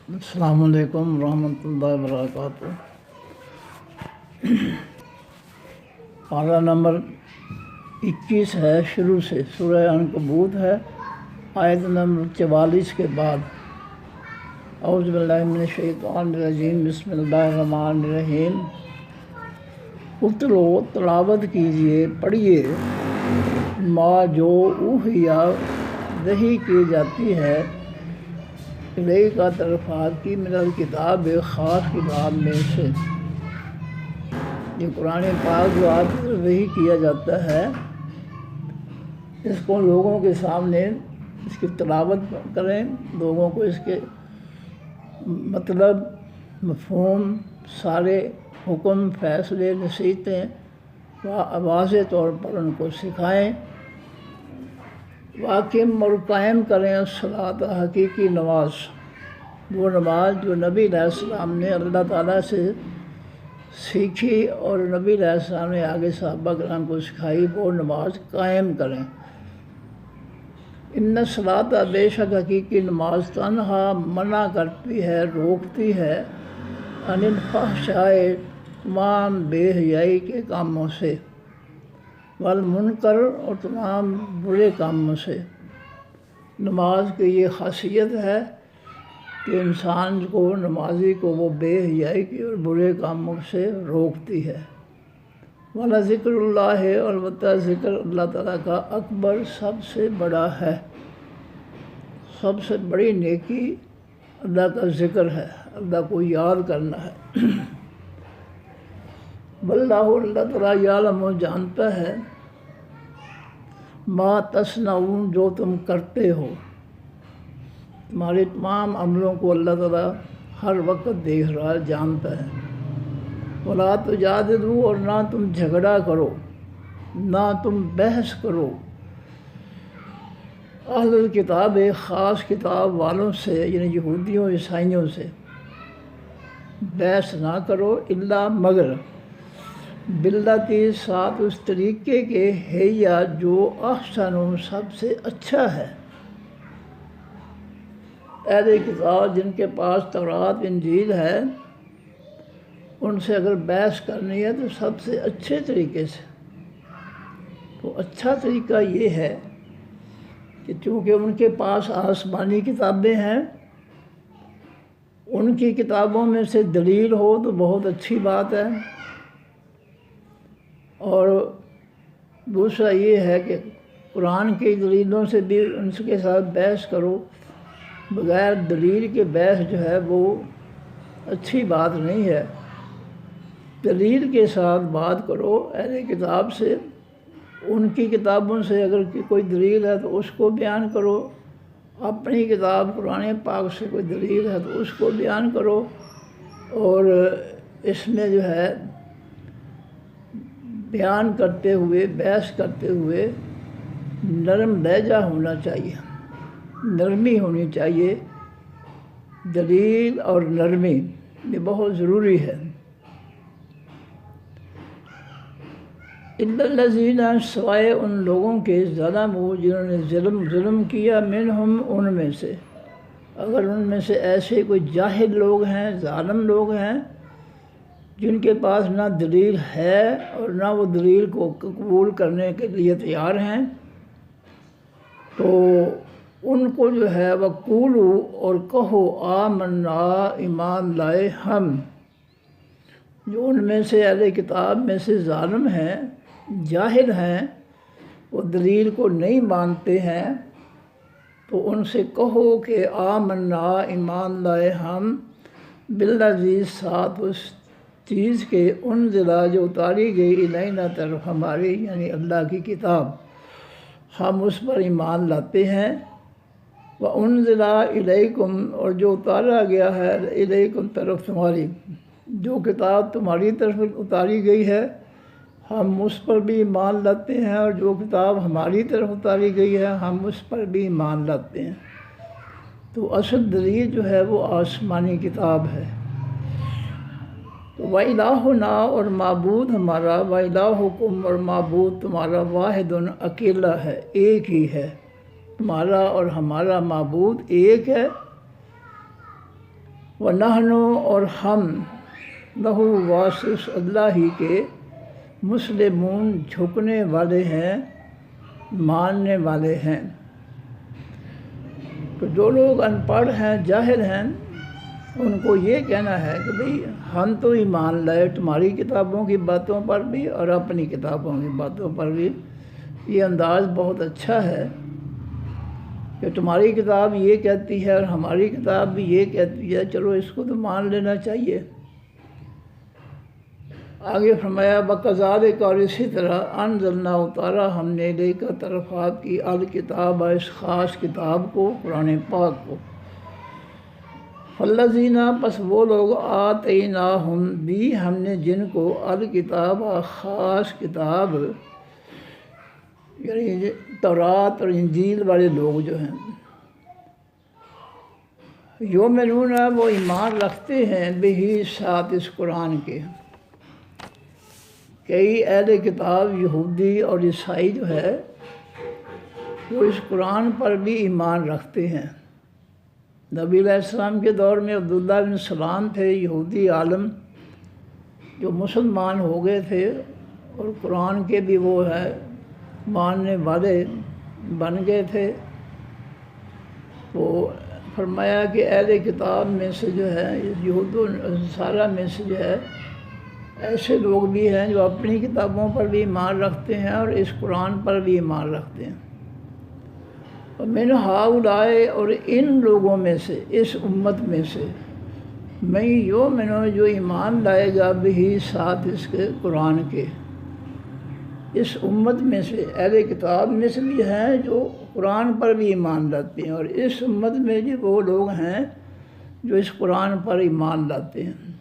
السلام علیکم ورحمۃ اللہ وبرکاتہ۔ پارہ نمبر 21 ہے، شروع سے سورہ عنکبوت ہے، آیت نمبر 44 کے بعد۔ اعوذ باللہ من الشیطان الرجیم، بسم اللہ الرحمن الرحیم۔ اتلو، تلاوت کیجیے، پڑھیے، ما جو اوحیا وحی کی جاتی ہے، الیک کا طرف آپ کی، من الکتاب خاص کتاب میں سے۔ یہ قرآن پاک جو آپ کی وحی کیا جاتا ہے، اس کو لوگوں کے سامنے اس کی تلاوت کریں، لوگوں کو اس کے مطلب، مفہوم، سارے حکم، فیصلے، نصیحتیں واضح طور پر ان کو سکھائیں۔ واقم اور قائم کریں الصلاۃ، حقیقی نماز، وہ نماز جو نبی علیہ السلام نے اللہ تعالیٰ سے سیکھی اور نبی علیہ السلام نے آگے صحابہ کرام کو سکھائی، وہ نماز قائم کریں۔ ان الصلاۃ، بے شک حقیقی نماز، تنہا منع کرتی ہے، روکتی ہے، عن الفحشاء، تمام بے حیائی کے کاموں سے، والمنکر، اور تمام برے کاموں سے۔ نماز کی یہ خاصیت ہے کہ انسان کو، نمازی کو، وہ بے حیائی کی اور برے کاموں سے روکتی ہے۔ وَلَذِكْرُ اللّہ، البتہ ذکر اللہ تعالیٰ کا، اکبر، سب سے بڑا ہے۔ سب سے بڑی نیکی اللہ کا ذکر ہے، اللہ کو یاد کرنا ہے۔ واللہ، اللہ تعالیٰ، یعلم، جانتا ہے، ما تصنعون، جو تم کرتے ہو۔ تمہارے تمام عملوں کو اللہ تعالیٰ ہر وقت دیکھ رہا ہے، جانتا ہے۔ وَلَا تُجَادِلُوا، اور نہ تم جھگڑا کرو، نہ تم بحث کرو، اہل الکتاب، خاص کتاب والوں سے، یعنی یہودیوں عیسائیوں سے بحث نہ کرو، الا مگر، باللتی، ساتھ اس طریقے کے، ہیا، جو احسن، سب سے اچھا ہے۔ اہل کتاب جن کے پاس تورات انجیل ہے، ان سے اگر بحث کرنی ہے تو سب سے اچھے طریقے سے۔ تو اچھا طریقہ یہ ہے کہ چونکہ ان کے پاس آسمانی کتابیں ہیں، ان کی کتابوں میں سے دلیل ہو تو بہت اچھی بات ہے، اور دوسرا یہ ہے کہ قرآن کی دلیلوں سے بھی ان کے ساتھ بحث کرو۔ بغیر دلیل کے بحث جو ہے وہ اچھی بات نہیں ہے۔ دلیل کے ساتھ بات کرو اہل کتاب سے، ان کی کتابوں سے اگر کوئی دلیل ہے تو اس کو بیان کرو، اپنی کتاب قرآن پاک سے کوئی دلیل ہے تو اس کو بیان کرو، اور اس میں جو ہے بیان کرتے ہوئے، بحث کرتے ہوئے نرم لہجہ ہونا چاہیے، نرمی ہونی چاہیے۔ دلیل اور نرمی یہ بہت ضروری ہے۔ الا الذین، سوائے ان لوگوں کے، ظلموا، جنہوں نے ظلم کیا، منہم، ان میں سے۔ اگر ان میں سے ایسے کوئی جاہل لوگ ہیں، ظالم لوگ ہیں، جن کے پاس نہ دلیل ہے اور نہ وہ دلیل کو قبول کرنے کے لیے تیار ہیں، تو ان کو جو ہے وَقُولُوا، اور کہو، آمنا، ایمان لائے ہم۔ جو ان میں سے اہل کتاب میں سے ظالم ہیں، جاہل ہیں، وہ دلیل کو نہیں مانتے ہیں، تو ان سے کہو کہ آمنا، ایمان لائے ہم، بالذی، ساتھ اس چیز کے، انزل، جو اتاری گئی، الینا، طرف ہماری، یعنی اللہ کی کتاب، ہم اس پر ایمان لاتے ہیں۔ وَأُنزِلَ إِلَيْكُمْ، اور جو اتارا گیا ہے، الیکم، طرف تمہاری، جو کتاب تمہاری طرف اتاری گئی ہے، ہم اس پر بھی ایمان لاتے ہیں، اور جو کتاب ہماری طرف اتاری گئی ہے، ہم اس پر بھی ایمان لاتے ہیں۔ تو اصل دلیل جو ہے وہ آسمانی کتاب ہے۔ تو وَإِلَٰهُنَا، اور معبود ہمارا، وَإِلَٰهُكُمْ، اور معبود تمہارا، واحد، اکیلا ہے، ایک ہی ہے۔ تمہارا اور ہمارا معبود ایک ہے، وَنَحْنُ اور ہم لہو واسطہ اللہ ہی کے مسلمون جھکنے والے ہیں، ماننے والے ہیں۔ تو جو لوگ ان پڑھ ہیں، جاہل ہیں، ان کو یہ کہنا ہے کہ بھئی ہم تو ایمان لائے تمہاری کتابوں کی باتوں پر بھی اور اپنی کتابوں کی باتوں پر بھی۔ یہ انداز بہت اچھا ہے کہ تمہاری کتاب یہ کہتی ہے اور ہماری کتاب بھی یہ کہتی ہے، چلو اس کو تو مان لینا چاہیے۔ آگے فرمایا بَكَذَلِكَ، اور اسی طرح انزلنا اتارا ہم نے لے کر طرف آپ کی الکتاب، اس خاص کتاب کو، قرآن پاک کو۔ فَالَّذِينَ، پس وہ لوگ آتَيْنَاهُمْ، دی ہم نے جن کو الکتاب، خاص کتاب، یعنی تورات اور انجیل والے لوگ جو ہیں، یؤمنون، وہ ایمان رکھتے ہیں، بہی، ساتھ اس قرآن کے۔ کئی اہل کتاب یہودی اور عیسائی جو ہے وہ اس قرآن پر بھی ایمان رکھتے ہیں۔ نبی علیہ السلام کے دور میں عبداللہ بن سلام تھے، یہودی عالم، جو مسلمان ہو گئے تھے اور قرآن کے بھی وہ ہے ماننے والے بن گئے تھے۔ تو فرمایا کہ اہل کتاب میں سے جو ہے، یہود و نصارہ میں سے جو ہے، ایسے لوگ بھی ہیں جو اپنی کتابوں پر بھی ایمان رکھتے ہیں اور اس قرآن پر بھی ایمان رکھتے ہیں۔ اور من ہؤلاء، اور ان لوگوں میں سے، اس امت میں سے، من یؤمن، جو ایمان لائے گا، بہی، ساتھ اس کے قرآن کے۔ اس امت میں سے، اہل کتاب میں سے بھی ہیں جو قرآن پر بھی ایمان لاتے ہیں، اور اس امت میں بھی وہ لوگ ہیں جو اس قرآن پر ایمان لاتے ہیں۔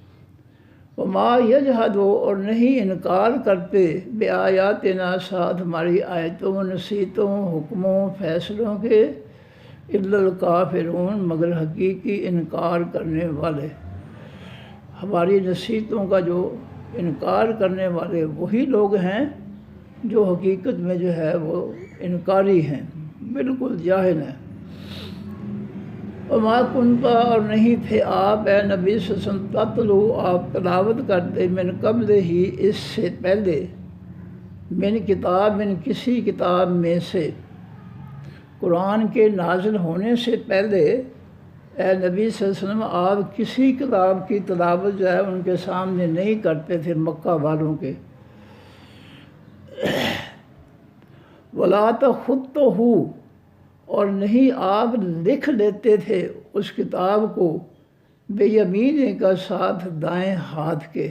وما یجحد، اور نہیں انکار کرتے، بآیاتنا، ساتھ ہماری آیتوں، نصیحتوں، حکموں، فیصلوں کے، الا الکافرون، مگر حقیقی انکار کرنے والے۔ ہماری نصیحتوں کا جو انکار کرنے والے وہی لوگ ہیں جو حقیقت میں جو ہے وہ انکاری ہیں، بالکل جاہل ہیں۔ وما کنت، اور نہیں تھے آپ اے نبی صلی اللہ علیہ وسلم، تتلو، آپ تلاوت کرتے، من قبل ہی، اس سے پہلے، من کتاب، من کسی کتاب میں سے، قرآن کے نازل ہونے سے پہلے اے نبی صلی اللہ علیہ وسلم آپ کسی کتاب کی تلاوت جو ہے ان کے سامنے نہیں کرتے تھے، مکہ والوں کے۔ ولا تخطہ، اور نہیں آپ لکھ لیتے تھے اس کتاب کو، بے یمین کا، ساتھ دائیں ہاتھ کے،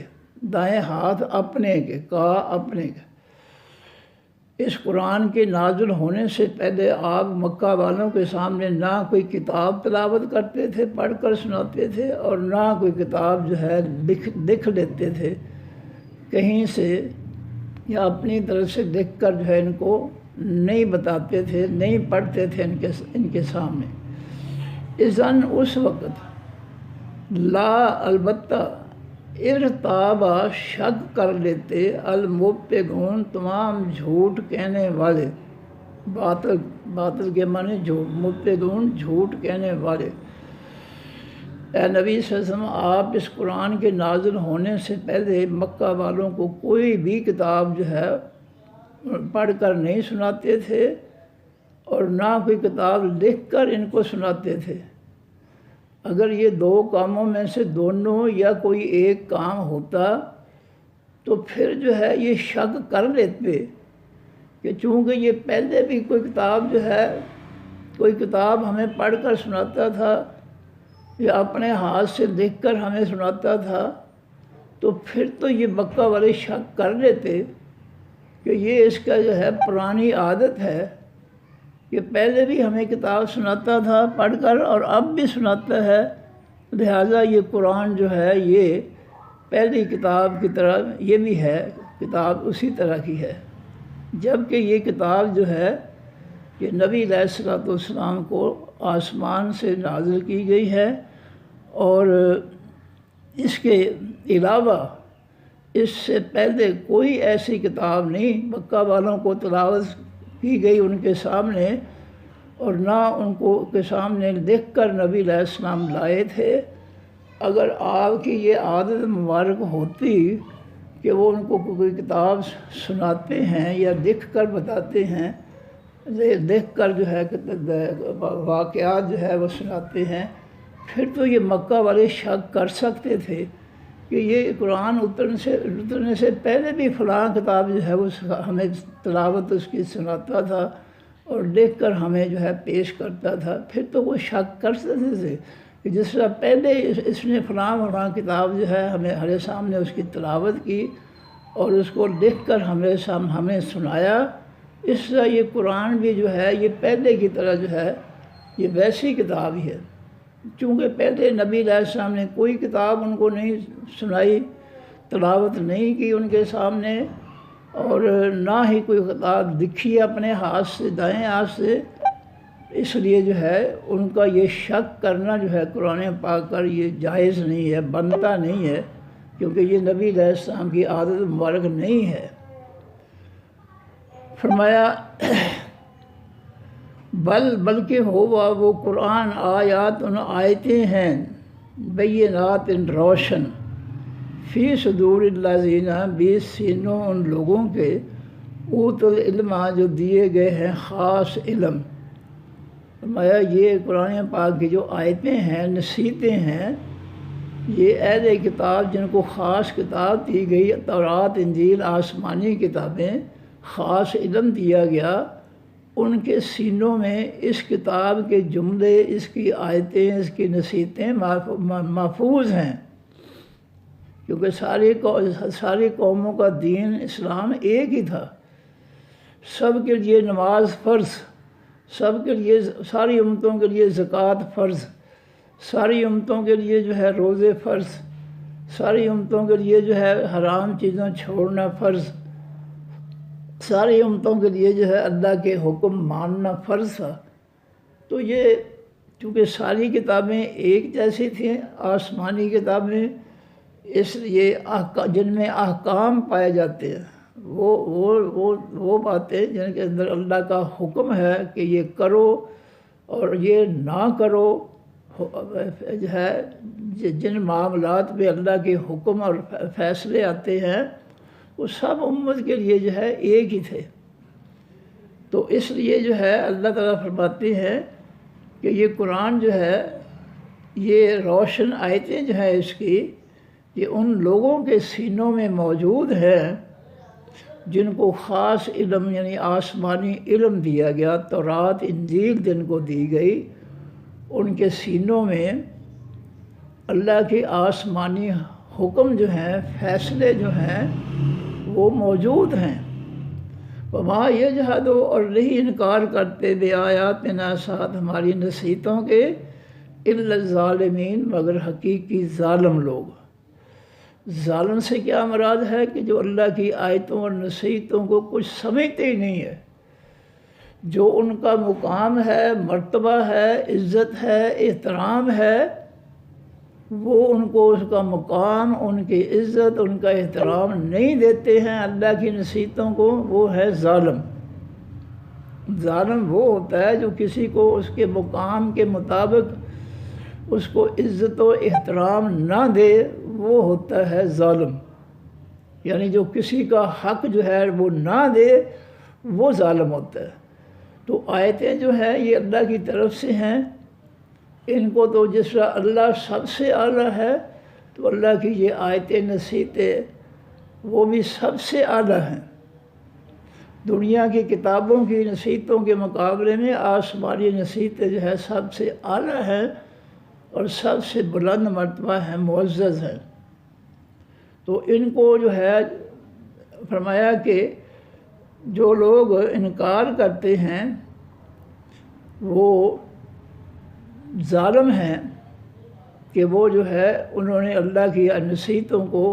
دائیں ہاتھ اپنے کے، اپنے کے۔ اس قرآن کے نازل ہونے سے پہلے آپ مکہ والوں کے سامنے نہ کوئی کتاب تلاوت کرتے تھے، پڑھ کر سناتے تھے، اور نہ کوئی کتاب جو ہے لکھ لیتے تھے کہیں سے، یا اپنی طرف سے لکھ کر جو ہے ان کو نہیں بتاتے تھے، نہیں پڑھتے تھے ان کے سامنے۔ اذن، اس وقت، لا، البتہ، ارتابا، شک کر لیتے، المبتغون، تمام جھوٹ کہنے والے، باطل کے معنی جھوٹ، مبتغون، جھوٹ کہنے والے۔ اے نبی صلی اللہ علیہ وسلم آپ اس قرآن کے نازل ہونے سے پہلے مکہ والوں کو کوئی بھی کتاب جو ہے پڑھ کر نہیں سناتے تھے، اور نہ کوئی کتاب لکھ کر ان کو سناتے تھے۔ اگر یہ دو کاموں میں سے دونوں یا کوئی ایک کام ہوتا تو پھر جو ہے یہ شک کر لیتے کہ چونکہ یہ پہلے بھی کوئی کتاب جو ہے، کوئی کتاب ہمیں پڑھ کر سناتا تھا یا اپنے ہاتھ سے لکھ کر ہمیں سناتا تھا، تو پھر تو یہ مکہ والے شک کر لیتے کہ یہ اس کا جو ہے پرانی عادت ہے کہ پہلے بھی ہمیں کتاب سناتا تھا پڑھ کر اور اب بھی سناتا ہے، لہٰذا یہ قرآن جو ہے یہ پہلی کتاب کی طرح یہ بھی ہے، کتاب اسی طرح کی ہے، جبکہ یہ کتاب جو ہے یہ نبی علیہ السلام کو آسمان سے نازل کی گئی ہے، اور اس کے علاوہ اس سے پہلے کوئی ایسی کتاب نہیں مکہ والوں کو تلاوت کی گئی ان کے سامنے، اور نہ ان کو کے سامنے لکھ کر نبی علیہ السلام لائے تھے، اگر آپ کی یہ عادت مبارک ہوتی کہ وہ ان کو کوئی کتاب سناتے ہیں یا لکھ کر بتاتے ہیں، دیکھ کر جو ہے واقعات جو ہے وہ سناتے ہیں، پھر تو یہ مکہ والے شک کر سکتے تھے کہ یہ قرآن اترنے سے پہلے بھی فلاں کتاب جو ہے وہ ہمیں تلاوت اس کی سناتا تھا اور لکھ کر ہمیں جو ہے پیش کرتا تھا۔ پھر تو وہ شک کر سکتے تھے کہ جس طرح پہلے اس نے فلاں کتاب جو ہے ہمارے سامنے اس کی تلاوت کی اور اس کو لکھ کر ہمیں سنایا، اس طرح یہ قرآن بھی جو ہے یہ پہلے کی طرح جو ہے یہ ویسی کتاب ہی ہے۔ چونکہ پہلے نبی علیہ السلام نے کوئی کتاب ان کو نہیں سنائی، تلاوت نہیں کی ان کے سامنے، اور نہ ہی کوئی کتاب لکھی اپنے ہاتھ سے، دائیں ہاتھ سے، اس لیے جو ہے ان کا یہ شک کرنا جو ہے قرآن پاک پر یہ جائز نہیں ہے، بنتا نہیں ہے، کیونکہ یہ نبی علیہ السلام کی عادت مبارک نہیں ہے۔ فرمایا بلکہ ہوا وہ قرآن آیات ان آیتیں ہیں بینات روشن فی صدور الذین بھی سینوں ان لوگوں کے اوت العلم جو دیے گئے ہیں خاص علم۔ فرمایا یہ قرآن پاک کی جو آیتیں ہیں، نصیحتیں ہیں، یہ اہل کتاب جن کو خاص کتاب دی گئی، تورات انجیل آسمانی کتابیں، خاص علم دیا گیا، ان کے سینوں میں اس کتاب کے جملے، اس کی آیتیں، اس کی نصیحتیں محفوظ ہیں، کیونکہ ساری قوموں کا دین اسلام ایک ہی تھا۔ سب کے لیے نماز فرض، سب کے لیے، ساری امتوں کے لیے زکوٰۃ فرض، ساری امتوں کے لیے جو ہے روزے فرض، ساری امتوں کے لیے جو ہے حرام چیزوں چھوڑنا فرض، ساری امتوں کے لیے جو ہے اللہ کے حکم ماننا فرض تھا۔ تو یہ چونکہ ساری کتابیں ایک جیسی تھیں، آسمانی کتابیں، اس لیے جن میں احکام پائے جاتے ہیں، وہ باتیں جن کے اندر اللہ کا حکم ہے کہ یہ کرو اور یہ نہ کرو، جو ہے جن معاملات میں اللہ کے حکم اور فیصلے آتے ہیں وہ سب امت کے لیے جو ہے ایک ہی تھے۔ تو اس لیے جو ہے اللہ تعالیٰ فرماتے ہیں کہ یہ قرآن جو ہے یہ روشن آیتیں جو ہیں اس کی، یہ ان لوگوں کے سینوں میں موجود ہیں جن کو خاص علم یعنی آسمانی علم دیا گیا، تورات انجیل جن کو دی گئی، ان کے سینوں میں اللہ کے آسمانی حکم جو ہیں، فیصلے جو ہیں وہ موجود ہیں۔ وما یجحدوا، اور نہیں انکار کرتے بے آیاتنا، ساتھ ہماری نصیحتوں کے، الا الظالمین، مگر حقیقی ظالم لوگ۔ ظالم سے کیا مراد ہے کہ جو اللہ کی آیتوں اور نصیحتوں کو کچھ سمجھتے ہی نہیں ہے، جو ان کا مقام ہے، مرتبہ ہے، عزت ہے، احترام ہے، وہ ان کو اس کا مقام، ان کی عزت، ان کا احترام نہیں دیتے ہیں اللہ کی نصیحتوں کو، وہ ہے ظالم۔ ظالم وہ ہوتا ہے جو کسی کو اس کے مقام کے مطابق اس کو عزت و احترام نہ دے، وہ ہوتا ہے ظالم۔ یعنی جو کسی کا حق جو ہے وہ نہ دے، وہ ظالم ہوتا ہے۔ تو آیتیں جو ہیں یہ اللہ کی طرف سے ہیں، ان کو تو جس طرح اللہ سب سے اعلیٰ ہے، تو اللہ کی یہ آیتیں نصیحتیں وہ بھی سب سے اعلیٰ ہیں۔ دنیا کی کتابوں کی نصیحتوں کے مقابلے میں آسمانی نصیحتیں جو ہے سب سے اعلیٰ ہیں اور سب سے بلند مرتبہ ہیں، معزز ہیں۔ تو ان کو جو ہے فرمایا کہ جو لوگ انکار کرتے ہیں وہ ظالم ہیں، کہ وہ جو ہے انہوں نے اللہ کی نصیحتوں کو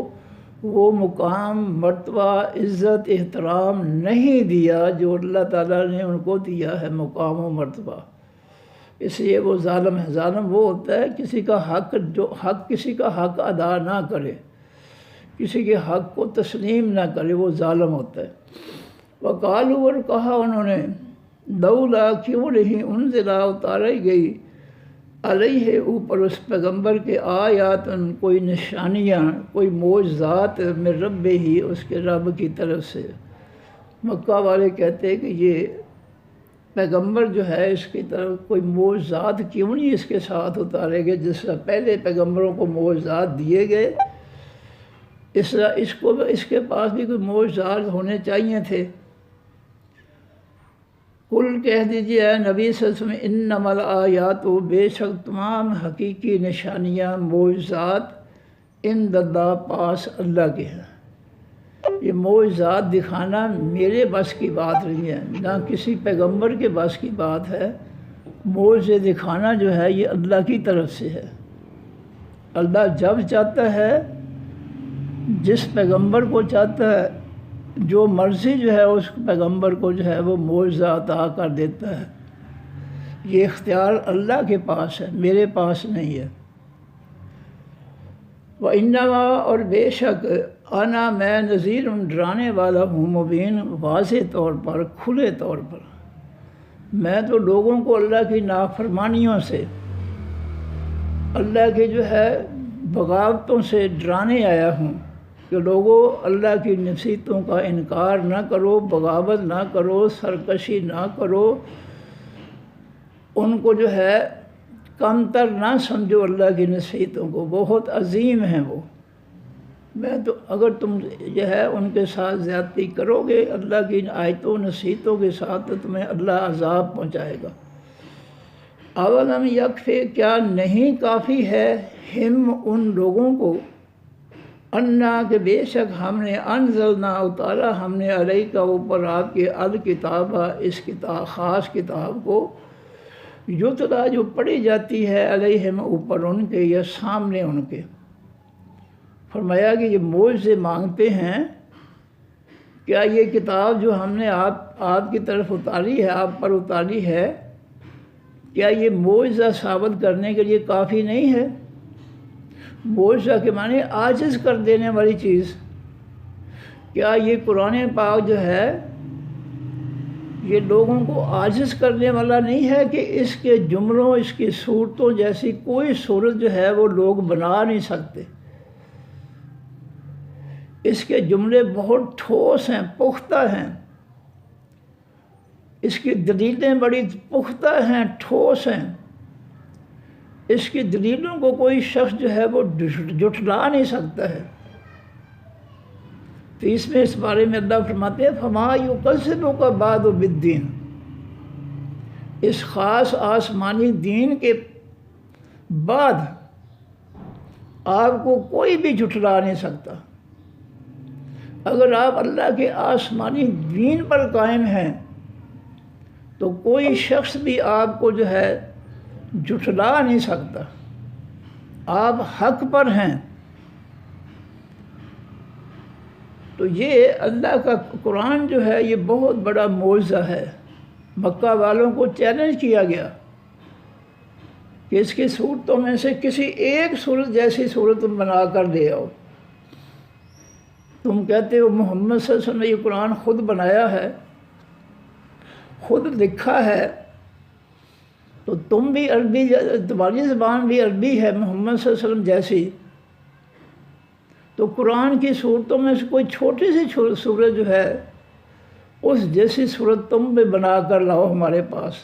وہ مقام، مرتبہ، عزت، احترام نہیں دیا جو اللہ تعالیٰ نے ان کو دیا ہے مقام و مرتبہ، اس لیے وہ ظالم ہے۔ ظالم وہ ہوتا ہے کسی کا حق، جو کسی کا حق ادا نہ کرے، کسی کے حق کو تسلیم نہ کرے، وہ ظالم ہوتا ہے۔ وقالوا، اور کہا انہوں نے، لولا، کیوں نہیں، انزل، اتاری گئی علیہ اوپر اس پیغمبر کے آیات کوئی نشانیاں، کوئی معجزات من رب ہی، اس کے رب کی طرف سے۔ مکہ والے کہتے ہیں کہ یہ پیغمبر جو ہے اس کی طرف کوئی معجزات کیوں نہیں اس کے ساتھ اتارے گئے، جس طرح پہلے پیغمبروں کو معجزات دیے گئے، اس طرح اس کے پاس بھی کوئی معجزات ہونے چاہیے تھے۔ کل کہہ دیجیے اے نبی صلی اللہ علیہ وسلم، انما الآیات، بے شک تمام حقیقی نشانیاں، معجزات، عند اللہ، پاس اللہ کے ہیں۔ یہ معجزات دکھانا میرے بس کی بات نہیں ہے، نہ کسی پیغمبر کے بس کی بات ہے۔ معجزے دکھانا جو ہے یہ اللہ کی طرف سے ہے۔ اللہ جب چاہتا ہے، جس پیغمبر کو چاہتا ہے، جو مرضی جو ہے اس پیغمبر کو جو ہے وہ معجزہ عطا کر دیتا ہے۔ یہ اختیار اللہ کے پاس ہے، میرے پاس نہیں ہے۔ وَإِنَّمَا، اور بے شک، انا، میں، نذیر، ڈرانے والا ہوں، مبین، واضح طور پر، کھلے طور پر۔ میں تو لوگوں کو اللہ کی نافرمانیوں سے، اللہ کے جو ہے بغاوتوں سے ڈرانے آیا ہوں کہ لوگوں اللہ کی نصیحتوں کا انکار نہ کرو، بغاوت نہ کرو، سرکشی نہ کرو، ان کو جو ہے کمتر نہ سمجھو، اللہ کی نصیحتوں کو بہت عظیم ہیں وہ۔ میں تو اگر تم جو ہے ان کے ساتھ زیادتی کرو گے اللہ کی آیتوں نصیحتوں کے ساتھ، تو تمہیں اللہ عذاب پہنچائے گا۔ اولم یکفی، کیا نہیں کافی ہے، ہم، ان لوگوں کو، انا، کہ بے شک ہم نے، انزلنا، اتارا ہم نے، علیک، اوپر آپ کے، الکتابہ، اس کتاب، خاص کتاب کو، یتلا، جو پڑھی جاتی ہے، علیہم، اوپر ان کے، یا سامنے ان کے۔ فرمایا کہ یہ معجزے مانگتے ہیں، کیا یہ کتاب جو ہم نے آپ کی طرف اتاری ہے، آپ پر اتاری ہے، کیا یہ معجزہ ثابت کرنے کے لیے کافی نہیں ہے؟ معجزہ کے معنی عاجز کر دینے والی چیز۔ کیا یہ قرآن پاک جو ہے یہ لوگوں کو عاجز کرنے والا نہیں ہے کہ اس کے جملوں، اس کی صورتوں جیسی کوئی صورت جو ہے وہ لوگ بنا نہیں سکتے؟ اس کے جملے بہت ٹھوس ہیں، پختہ ہیں، اس کی دلیلیں بڑی پختہ ہیں، ٹھوس ہیں۔ اس کی دلیلوں کو کوئی شخص جو ہے وہ جھٹلا نہیں سکتا ہے۔ تو اس بارے میں اللہ فرماتے ہیں، فما یکذبک بعد بالدین، اس خاص آسمانی دین کے بعد آپ کو کوئی بھی جھٹلا نہیں سکتا۔ اگر آپ اللہ کے آسمانی دین پر قائم ہیں تو کوئی شخص بھی آپ کو جو ہے جھٹلا نہیں سکتا، آپ حق پر ہیں۔ تو یہ اللہ کا قرآن جو ہے یہ بہت بڑا معجزہ ہے۔ مکہ والوں کو چیلنج کیا گیا کہ اس کی صورتوں میں سے کسی ایک صورت جیسی صورت تم بنا کر لے آؤ۔ تم کہتے ہو محمد صلی اللہ علیہ وسلم نے یہ قرآن خود بنایا ہے، خود لکھا ہے، تو تم بھی عربی، تمہاری زبان بھی عربی ہے محمد صلی اللہ علیہ وسلم جیسی، تو قرآن کی صورتوں میں سے کوئی چھوٹی سی صورت جو ہے اس جیسی صورت تم بھی بنا کر لاؤ ہمارے پاس۔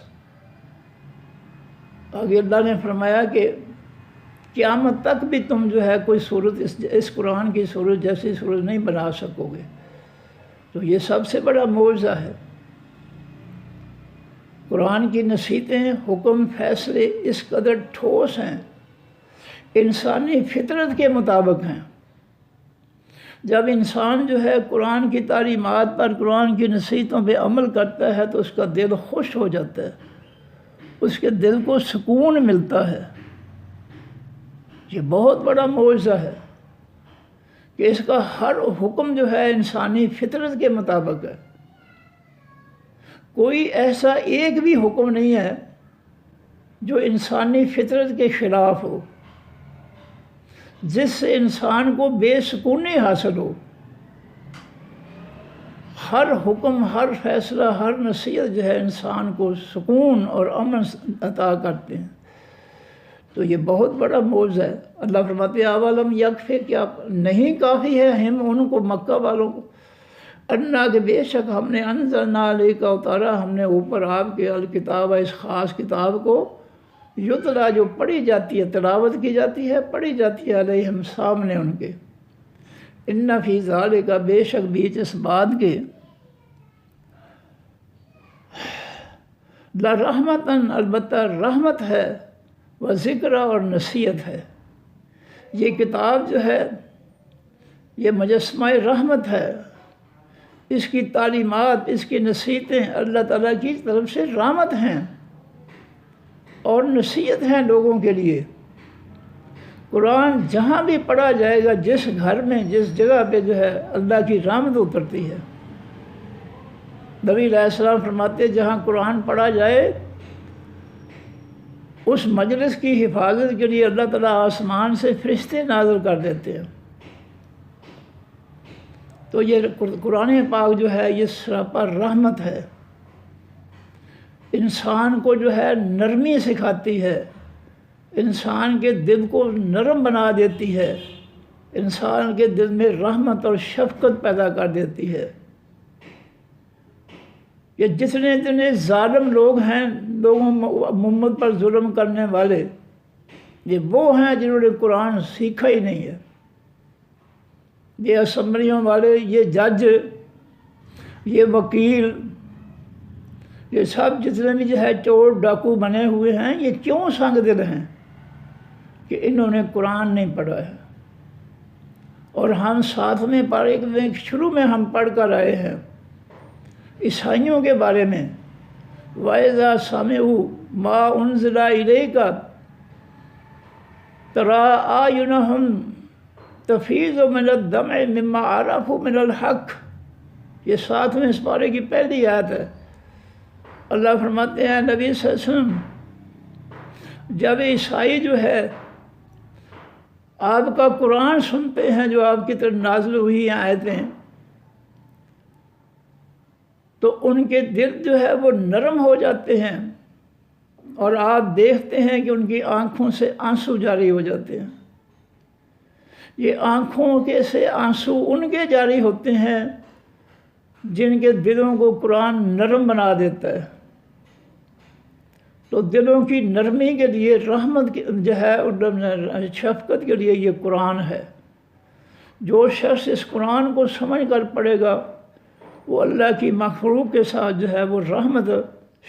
آگے اللہ نے فرمایا کہ قیامت تک بھی تم جو ہے کوئی صورت اس قرآن کی صورت جیسی صورت نہیں بنا سکو گے۔ تو یہ سب سے بڑا معجزہ ہے۔ قرآن کی نصیحتیں، حکم، فیصلے اس قدر ٹھوس ہیں، انسانی فطرت کے مطابق ہیں۔ جب انسان جو ہے قرآن کی تعلیمات پر، قرآن کی نصیحتوں پہ عمل کرتا ہے تو اس کا دل خوش ہو جاتا ہے، اس کے دل کو سکون ملتا ہے۔ یہ بہت بڑا معجزہ ہے کہ اس کا ہر حکم جو ہے انسانی فطرت کے مطابق ہے۔ کوئی ایسا ایک بھی حکم نہیں ہے جو انسانی فطرت کے خلاف ہو، جس سے انسان کو بے سکونی حاصل ہو۔ ہر حکم، ہر فیصلہ، ہر نصیحت جو ہے انسان کو سکون اور امن عطا کرتے ہیں۔ تو یہ بہت بڑا موضوع ہے۔ اللہ فرماتے ہیں اولم یکفی، کیا نہیں کافی ہے ہم ان کو، مکہ والوں کو، انا کہ بے شک ہم نے انزلنا علیک اتارا ہم نے اوپر آپ کے الکتاب، اس خاص کتاب کو، یتلا جو پڑھی جاتی ہے، تلاوت کی جاتی ہے، پڑھی جاتی ہے، علیہم سامنے ان کے، ان فی ذالک بے شک بیچ اس بات کے، لرحمتاً البتہ رحمت ہے، و ذکر اور نصیحت ہے۔ یہ کتاب جو ہے یہ مجسمہ رحمت ہے، اس کی تعلیمات، اس کی نصیحتیں اللہ تعالیٰ کی طرف سے رحمت ہیں اور نصیحت ہیں لوگوں کے لیے۔ قرآن جہاں بھی پڑھا جائے گا، جس گھر میں، جس جگہ پہ جو ہے اللہ کی رحمت اترتی ہے۔ نبی علیہ السلام فرماتے ہیں جہاں قرآن پڑھا جائے اس مجلس کی حفاظت کے لیے اللہ تعالیٰ آسمان سے فرشتے نازل کر دیتے ہیں۔ تو یہ قرآن پاک جو ہے یہ سراپا رحمت ہے، انسان کو جو ہے نرمی سکھاتی ہے، انسان کے دل کو نرم بنا دیتی ہے، انسان کے دل میں رحمت اور شفقت پیدا کر دیتی ہے۔ یہ جتنے ظالم لوگ ہیں، لوگوں محمد پر ظلم کرنے والے، یہ وہ ہیں جنہوں نے قرآن سیکھا ہی نہیں ہے۔ یہ اسمبلیوں والے، یہ جج، یہ وکیل، یہ سب جتنے بھی جو ہے چور ڈاکو بنے ہوئے ہیں، یہ کیوں سنگ دل ہیں کہ انہوں نے قرآن نہیں پڑھا ہے۔ اور ہم ساتھ میں شروع میں ہم پڑھ کر آئے ہیں عیسائیوں کے بارے میں، وَإِذَا سَمِعُوا مَا أُنزِلَ إِلَيْكَ تَرَىٰ أَعْيُنَهُمْ تَفِيضُ مِنَ الدَّمْعِ مِمَّا عَرَفُوا مِنَ الْحَقِّ۔ یہ 7ویں سپارے کی پہلی آیت ہے۔ اللہ فرماتے ہیں نبی صلی اللہ علیہ وسلم جب عیسائی جو ہے آپ کا قرآن سنتے ہیں جو آپ کی طرف نازل ہوئی آیتیں، تو ان کے دل جو ہے وہ نرم ہو جاتے ہیں، اور آپ دیکھتے ہیں کہ ان کی آنکھوں سے آنسو جاری ہو جاتے ہیں۔ یہ آنکھوں کے سے آنسو ان کے جاری ہوتے ہیں جن کے دلوں کو قرآن نرم بنا دیتا ہے۔ تو دلوں کی نرمی کے لیے، رحمت جو ہے، شفقت کے لیے یہ قرآن ہے۔ جو شخص اس قرآن کو سمجھ کر پڑھے گا وہ اللہ کی مخلوق کے ساتھ جو ہے وہ رحمت،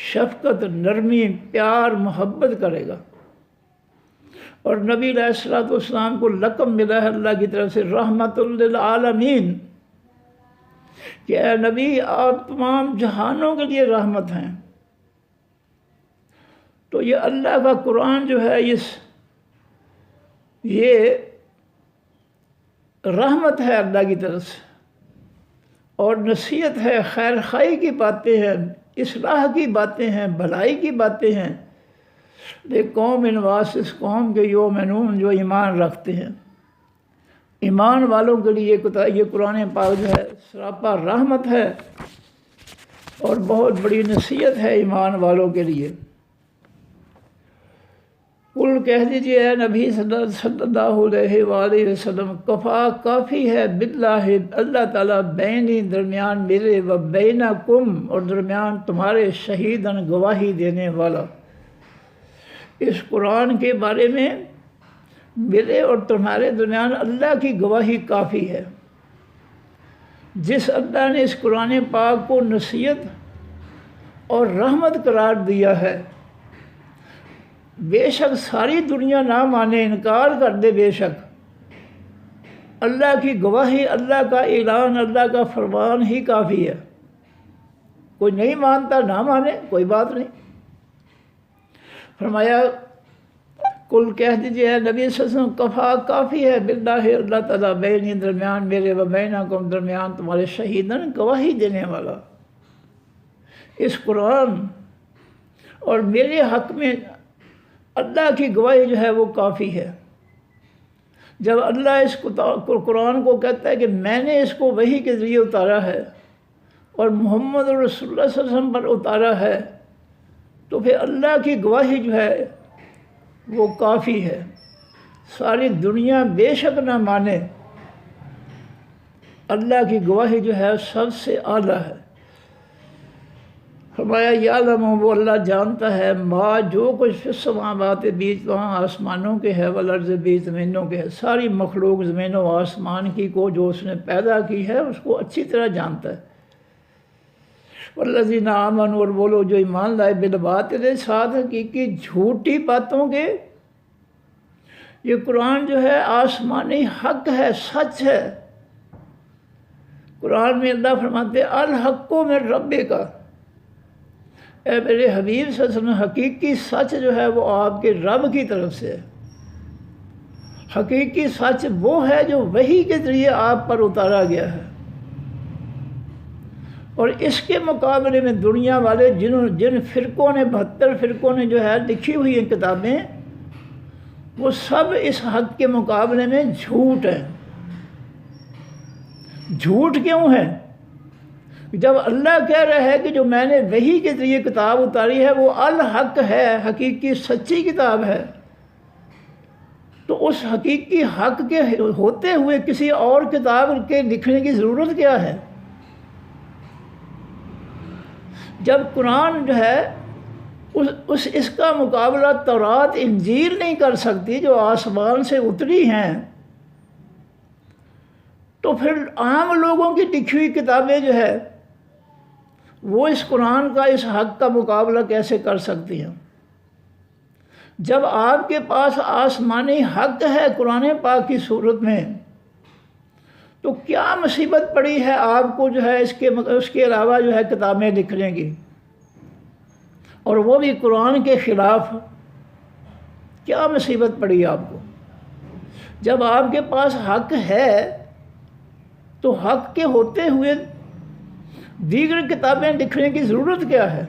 شفقت، نرمی، پیار، محبت کرے گا۔ اور نبی علیہ السلام کو لقب ملا ہے اللہ کی طرف سے رحمت للعالمین، کہ اے نبی آپ تمام جہانوں کے لیے رحمت ہیں۔ تو یہ اللہ کا قرآن جو ہے یہ رحمت ہے اللہ کی طرف سے، اور نصیحت ہے، خیر خواہی کی باتیں ہیں، اصلاح کی باتیں ہیں، بھلائی کی باتیں ہیں، قوم انواس، اس قوم کے یؤمنون جو ایمان رکھتے ہیں۔ ایمان والوں کے لیے یہ قرآن پاک جو ہے سراپا رحمت ہے اور بہت بڑی نصیحت ہے ایمان والوں کے لیے۔ قل کہہ دیجیے اے نبی صلی اللہ علیہ وآلہ وسلم، کفا کافی ہے باللہ اللہ تعالیٰ، بینی درمیان میرے، و بینکم اور درمیان تمہارے، شہیداً گواہی دینے والا۔ اس قرآن کے بارے میں میرے اور تمہارے درمیان اللہ کی گواہی کافی ہے۔ جس اللہ نے اس قرآن پاک کو نصیحت اور رحمت قرار دیا ہے، بے شک ساری دنیا نہ مانے، انکار کر دے، بے شک اللہ کی گواہی، اللہ کا اعلان، اللہ کا فرمان ہی کافی ہے۔ کوئی نہیں مانتا نہ مانے، کوئی بات نہیں۔ فرمایا کل کہہ دیجیے اے نبی صلی اللہ علیہ وسلم، کفا کافی ہے باللہ اللہ تعالیٰ، بینی درمیان میرے، و بینکم درمیان تمہارے، شہیداً گواہی دینے والا۔ اس قرآن اور میرے حق میں اللہ کی گواہی جو ہے وہ کافی ہے۔ جب اللہ اس قرآن کو کہتا ہے کہ میں نے اس کو وحی کے ذریعے اتارا ہے اور محمد رسول اللہ صلی اللہ علیہ وسلم پر اتارا ہے، تو پھر اللہ کی گواہی جو ہے وہ کافی ہے، ساری دنیا بے شک نہ مانے، اللہ کی گواہی جو ہے سب سے اعلیٰ ہے۔ فرمایا یعلم، وہ اللہ جانتا ہے، ما جو کچھ فی السماوات بیچ وہاں آسمانوں کے ہے، والارض بیچ زمینوں کے ہے، ساری مخلوق زمین و آسمان کی کو جو اس نے پیدا کی ہے اس کو اچھی طرح جانتا ہے۔ والذین آمنوا، اور وہ لوگ جو ایمان لائے، بالباطل، ساتھ حقیقی جھوٹی باتوں کے۔ یہ قرآن جو ہے آسمانی حق ہے، سچ ہے۔ قرآن میں اللہ فرماتے ہیں الحق من ربک، اے میرے حبیب صلی اللہ علیہ وسلم، حقیقی سچ جو ہے وہ آپ کے رب کی طرف سے ہے۔ حقیقی سچ وہ ہے جو وحی کے ذریعے آپ پر اتارا گیا ہے، اور اس کے مقابلے میں دنیا والے جن فرقوں نے 72 فرقوں نے جو ہے لکھی ہوئی ہیں کتابیں، وہ سب اس حق کے مقابلے میں جھوٹ ہیں۔ جھوٹ کیوں ہے؟ جب اللہ کہہ رہا ہے کہ جو میں نے وحی کے ذریعے کتاب اتاری ہے وہ الحق ہے، حقیقی سچی کتاب ہے، تو اس حقیقی حق کے ہوتے ہوئے کسی اور کتاب کے لکھنے کی ضرورت کیا ہے؟ جب قرآن جو ہے اس کا مقابلہ تورات انجیل نہیں کر سکتی جو آسمان سے اتری ہیں، تو پھر عام لوگوں کی لکھی ہوئی کتابیں جو ہے وہ اس قرآن کا، اس حق کا مقابلہ کیسے کر سکتی ہیں؟ جب آپ کے پاس آسمانی حق ہے قرآن پاک کی صورت میں، تو کیا مصیبت پڑی ہے آپ کو جو ہے اس کے علاوہ جو ہے کتابیں لکھنے کی، اور وہ بھی قرآن کے خلاف؟ کیا مصیبت پڑی آپ کو؟ جب آپ کے پاس حق ہے تو حق کے ہوتے ہوئے دیگر کتابیں لکھنے کی ضرورت کیا ہے؟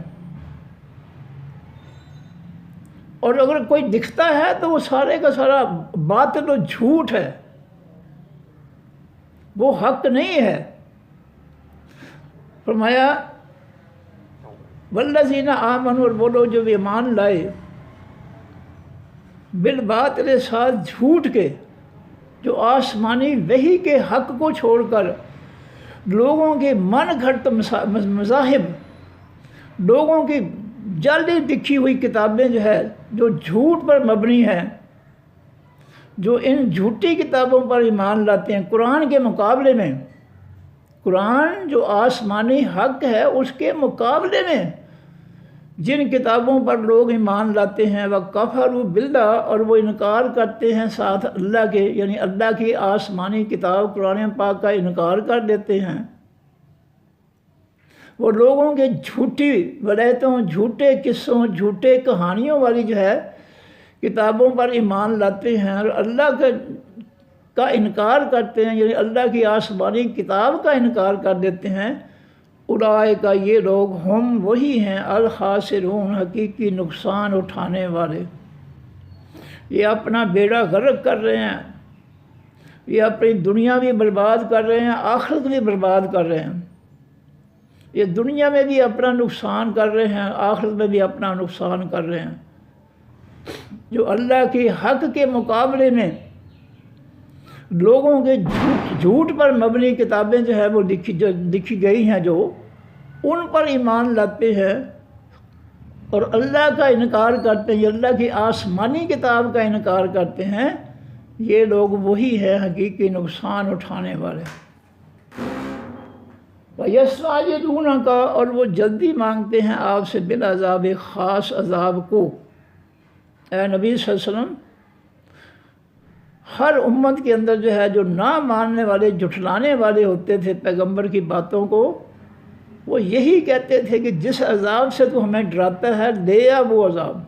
اور اگر کوئی دکھتا ہے تو وہ سارے کا سارا باطل و جھوٹ ہے، وہ حق نہیں ہے۔ فرمایا والذین آمنوا، اور وہ لوگ جو ایمان لائے، بالباطل، ساتھ جھوٹ کے، جو آسمانی وحی کے حق کو چھوڑ کر لوگوں کے من گھڑت مذاہب، لوگوں کی جعلی لکھی ہوئی کتابیں جو ہے جو جھوٹ پر مبنی ہیں، جو ان جھوٹی کتابوں پر ایمان لاتے ہیں قرآن کے مقابلے میں، قرآن جو آسمانی حق ہے اس کے مقابلے میں جن کتابوں پر لوگ ایمان لاتے ہیں، وَكَفَرُوا بِاللَّهِ، اور وہ انکار کرتے ہیں ساتھ اللہ کے، یعنی اللہ کی آسمانی کتاب قرآن پاک کا انکار کر دیتے ہیں۔ وہ لوگوں کے جھوٹی ولایتوں، جھوٹے قصوں، جھوٹے کہانیوں والی جو ہے کتابوں پر ایمان لاتے ہیں اور اللہ کا انکار کرتے ہیں، یعنی اللہ کی آسمانی کتاب کا انکار کر دیتے ہیں۔ اولئک، یہ لوگ، ہم وہی ہیں، الخاسرون، حقیقی نقصان اٹھانے والے۔ یہ اپنا بیڑا غرق کر رہے ہیں، یہ اپنی دنیا بھی برباد کر رہے ہیں، آخرت بھی برباد کر رہے ہیں۔ یہ دنیا میں بھی اپنا نقصان کر رہے ہیں، آخرت میں بھی اپنا نقصان کر رہے ہیں۔ جو اللہ کے حق کے مقابلے میں لوگوں کے جھوٹ پر مبنی کتابیں جو ہے وہ لکھی گئی ہیں، جو ان پر ایمان لاتے ہیں اور اللہ کا انکار کرتے ہیں، اللہ کی آسمانی کتاب کا انکار کرتے ہیں، یہ لوگ وہی ہیں حقیقی نقصان اٹھانے والے۔ وَيَسْتَعْجِلُونَكَ، اور وہ جلدی مانگتے ہیں آپ سے، بالعذاب، خاص عذاب کو۔ اے نبی صلی اللہ علیہ وسلم، ہر امت کے اندر جو ہے جو نہ ماننے والے، جھٹلانے والے ہوتے تھے پیغمبر کی باتوں کو، وہ یہی کہتے تھے کہ جس عذاب سے تو ہمیں ڈراتا ہے لے آ وہ عذاب،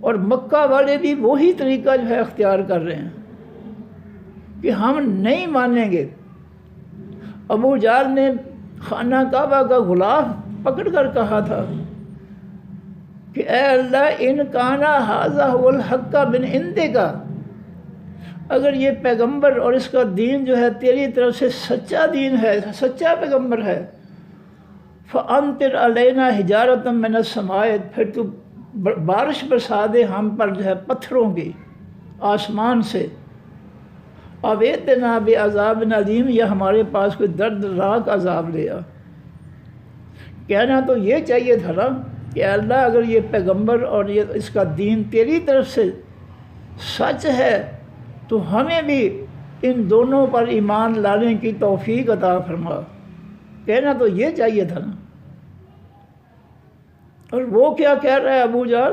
اور مکہ والے بھی وہی طریقہ جو ہے اختیار کر رہے ہیں کہ ہم نہیں مانیں گے۔ ابو جہل نے خانہ کعبہ کا غلاف پکڑ کر کہا تھا کہ اے اللہ، ان کانا ھذا ھو الحق من عندک، اگر یہ پیغمبر اور اس کا دین جو ہے تیری طرف سے سچا دین ہے، سچا پیغمبر ہے، فَأَمْطِرْ عَلَيْنَا حِجَارَةً مِّنَ السَّمَاءِ، پھر تو بارش برسا دے ہم پر جو ہے پتھروں کی آسمان سے، اویتنا بعذاب علیم، یا ہمارے پاس کوئی دردناک عذاب لے آ۔ کہنا تو یہ چاہیے تھا نا کہ اللہ اگر یہ پیغمبر اور یہ اس کا دین تیری طرف سے سچ ہے تو ہمیں بھی ان دونوں پر ایمان لانے کی توفیق عطا فرما۔ کہنا تو یہ چاہیے تھا نا۔ اور وہ کیا کہہ رہا ہے ابو جہل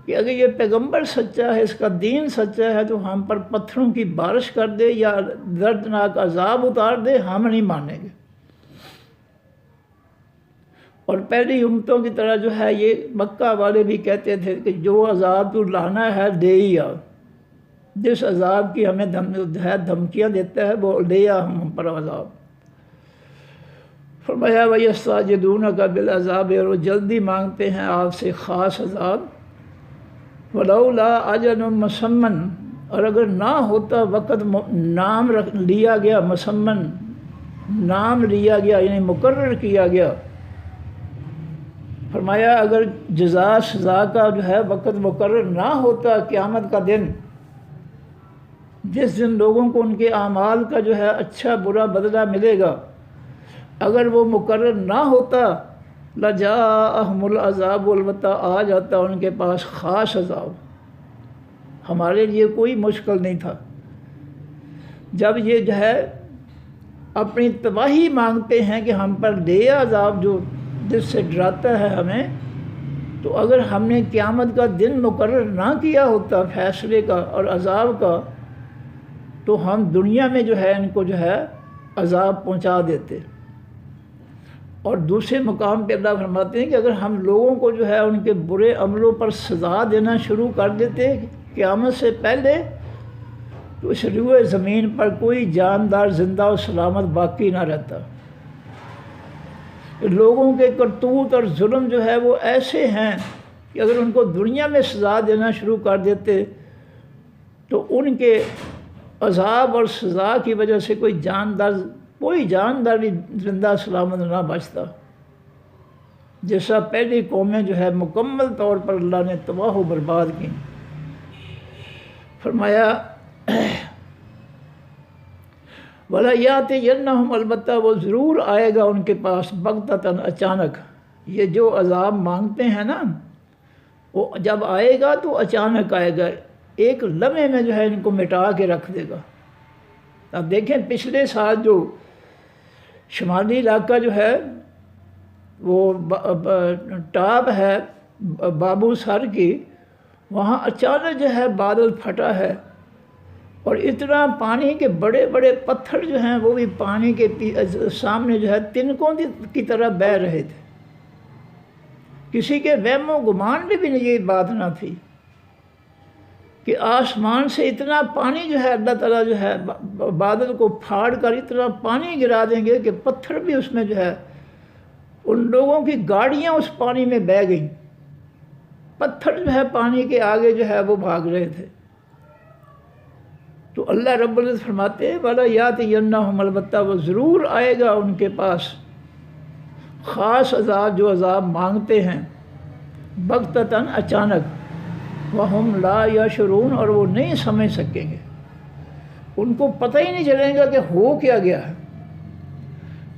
کہ اگر یہ پیغمبر سچا ہے، اس کا دین سچا ہے، تو ہم پر پتھروں کی بارش کر دے یا دردناک عذاب اتار دے، ہم نہیں مانیں گے۔ اور پہلی امتوں کی طرح جو ہے یہ مکہ والے بھی کہتے تھے کہ جو عذاب تو لانا ہے لے ہی آ، جس عذاب کی ہمیں دھمکیاں دیتا ہے وہ لے آ ہم پر عذاب۔ فرمایا وَيَسْتَعْجِلُونَكَ بِالْعَذَابِ، اور وہ جلدی مانگتے ہیں آپ سے خاص عذاب۔ وَلَوْلَا أَجَلٌ مُّسَمًّى، اور اگر نہ ہوتا وقت نام لیا گیا، مسمن نام لیا گیا یعنی مقرر کیا گیا۔ فرمایا اگر جزا سزا کا جو ہے وقت مقرر نہ ہوتا، قیامت کا دن جس دن لوگوں کو ان کے اعمال کا جو ہے اچھا برا بدلہ ملے گا، اگر وہ مقرر نہ ہوتا لجاءہم العذاب، البتہ آ جاتا ان کے پاس خاص عذاب۔ ہمارے لیے کوئی مشکل نہیں تھا۔ جب یہ جو ہے اپنی تباہی مانگتے ہیں کہ ہم پر دے عذاب جو جس سے ڈراتا ہے ہمیں، تو اگر ہم نے قیامت کا دن مقرر نہ کیا ہوتا فیصلے کا اور عذاب کا، تو ہم دنیا میں جو ہے ان کو جو ہے عذاب پہنچا دیتے۔ اور دوسرے مقام پہ اللہ فرماتے ہیں کہ اگر ہم لوگوں کو جو ہے ان کے برے عملوں پر سزا دینا شروع کر دیتے قیامت سے پہلے، تو اس روئے زمین پر کوئی جاندار زندہ و سلامت باقی نہ رہتا۔ لوگوں کے کرتوت اور ظلم جو ہے وہ ایسے ہیں کہ اگر ان کو دنیا میں سزا دینا شروع کر دیتے تو ان کے عذاب اور سزا کی وجہ سے کوئی جاندار بھی زندہ سلامت نہ بچتا، جیسا پہلی قومیں جو ہے مکمل طور پر اللہ نے تباہ و برباد کی۔ فرمایا وَلَيَأْتِيَنَّهُمْ، البتہ وہ ضرور آئے گا ان کے پاس بغتتاً، اچانک۔ یہ جو عذاب مانگتے ہیں نا، وہ جب آئے گا تو اچانک آئے گا، ایک لمحے میں جو ہے ان کو مٹا کے رکھ دے گا۔ اب دیکھیں پچھلے سال جو شمالی علاقہ جو ہے وہ ٹاپ ہے بابو سر کی، وہاں اچانک جو ہے بادل پھٹا ہے، اور اتنا پانی کے بڑے بڑے پتھر جو ہیں وہ بھی پانی کے سامنے جو ہے تنکوں کی طرح بہہ رہے تھے۔ کسی کے وہم و گمان میں بھی یہ بات نہ تھی کہ آسمان سے اتنا پانی جو ہے اللہ تعالیٰ جو ہے بادل کو پھاڑ کر اتنا پانی گرا دیں گے کہ پتھر بھی اس میں جو ہے، ان لوگوں کی گاڑیاں اس پانی میں بہہ گئیں، پتھر جو ہے پانی کے آگے جو ہے وہ بھاگ رہے تھے۔ تو اللہ رب العزت فرماتے ہیں وَلَيَأْتِيَنَّهُمْ، البتہ وہ ضرور آئے گا ان کے پاس خاص عذاب جو عذاب مانگتے ہیں، بغتتاً، اچانک، وَهُمْ لَا يَشْعُرُونَ، اور وہ نہیں سمجھ سکیں گے، ان کو پتہ ہی نہیں چلے گا کہ ہو کیا گیا ہے۔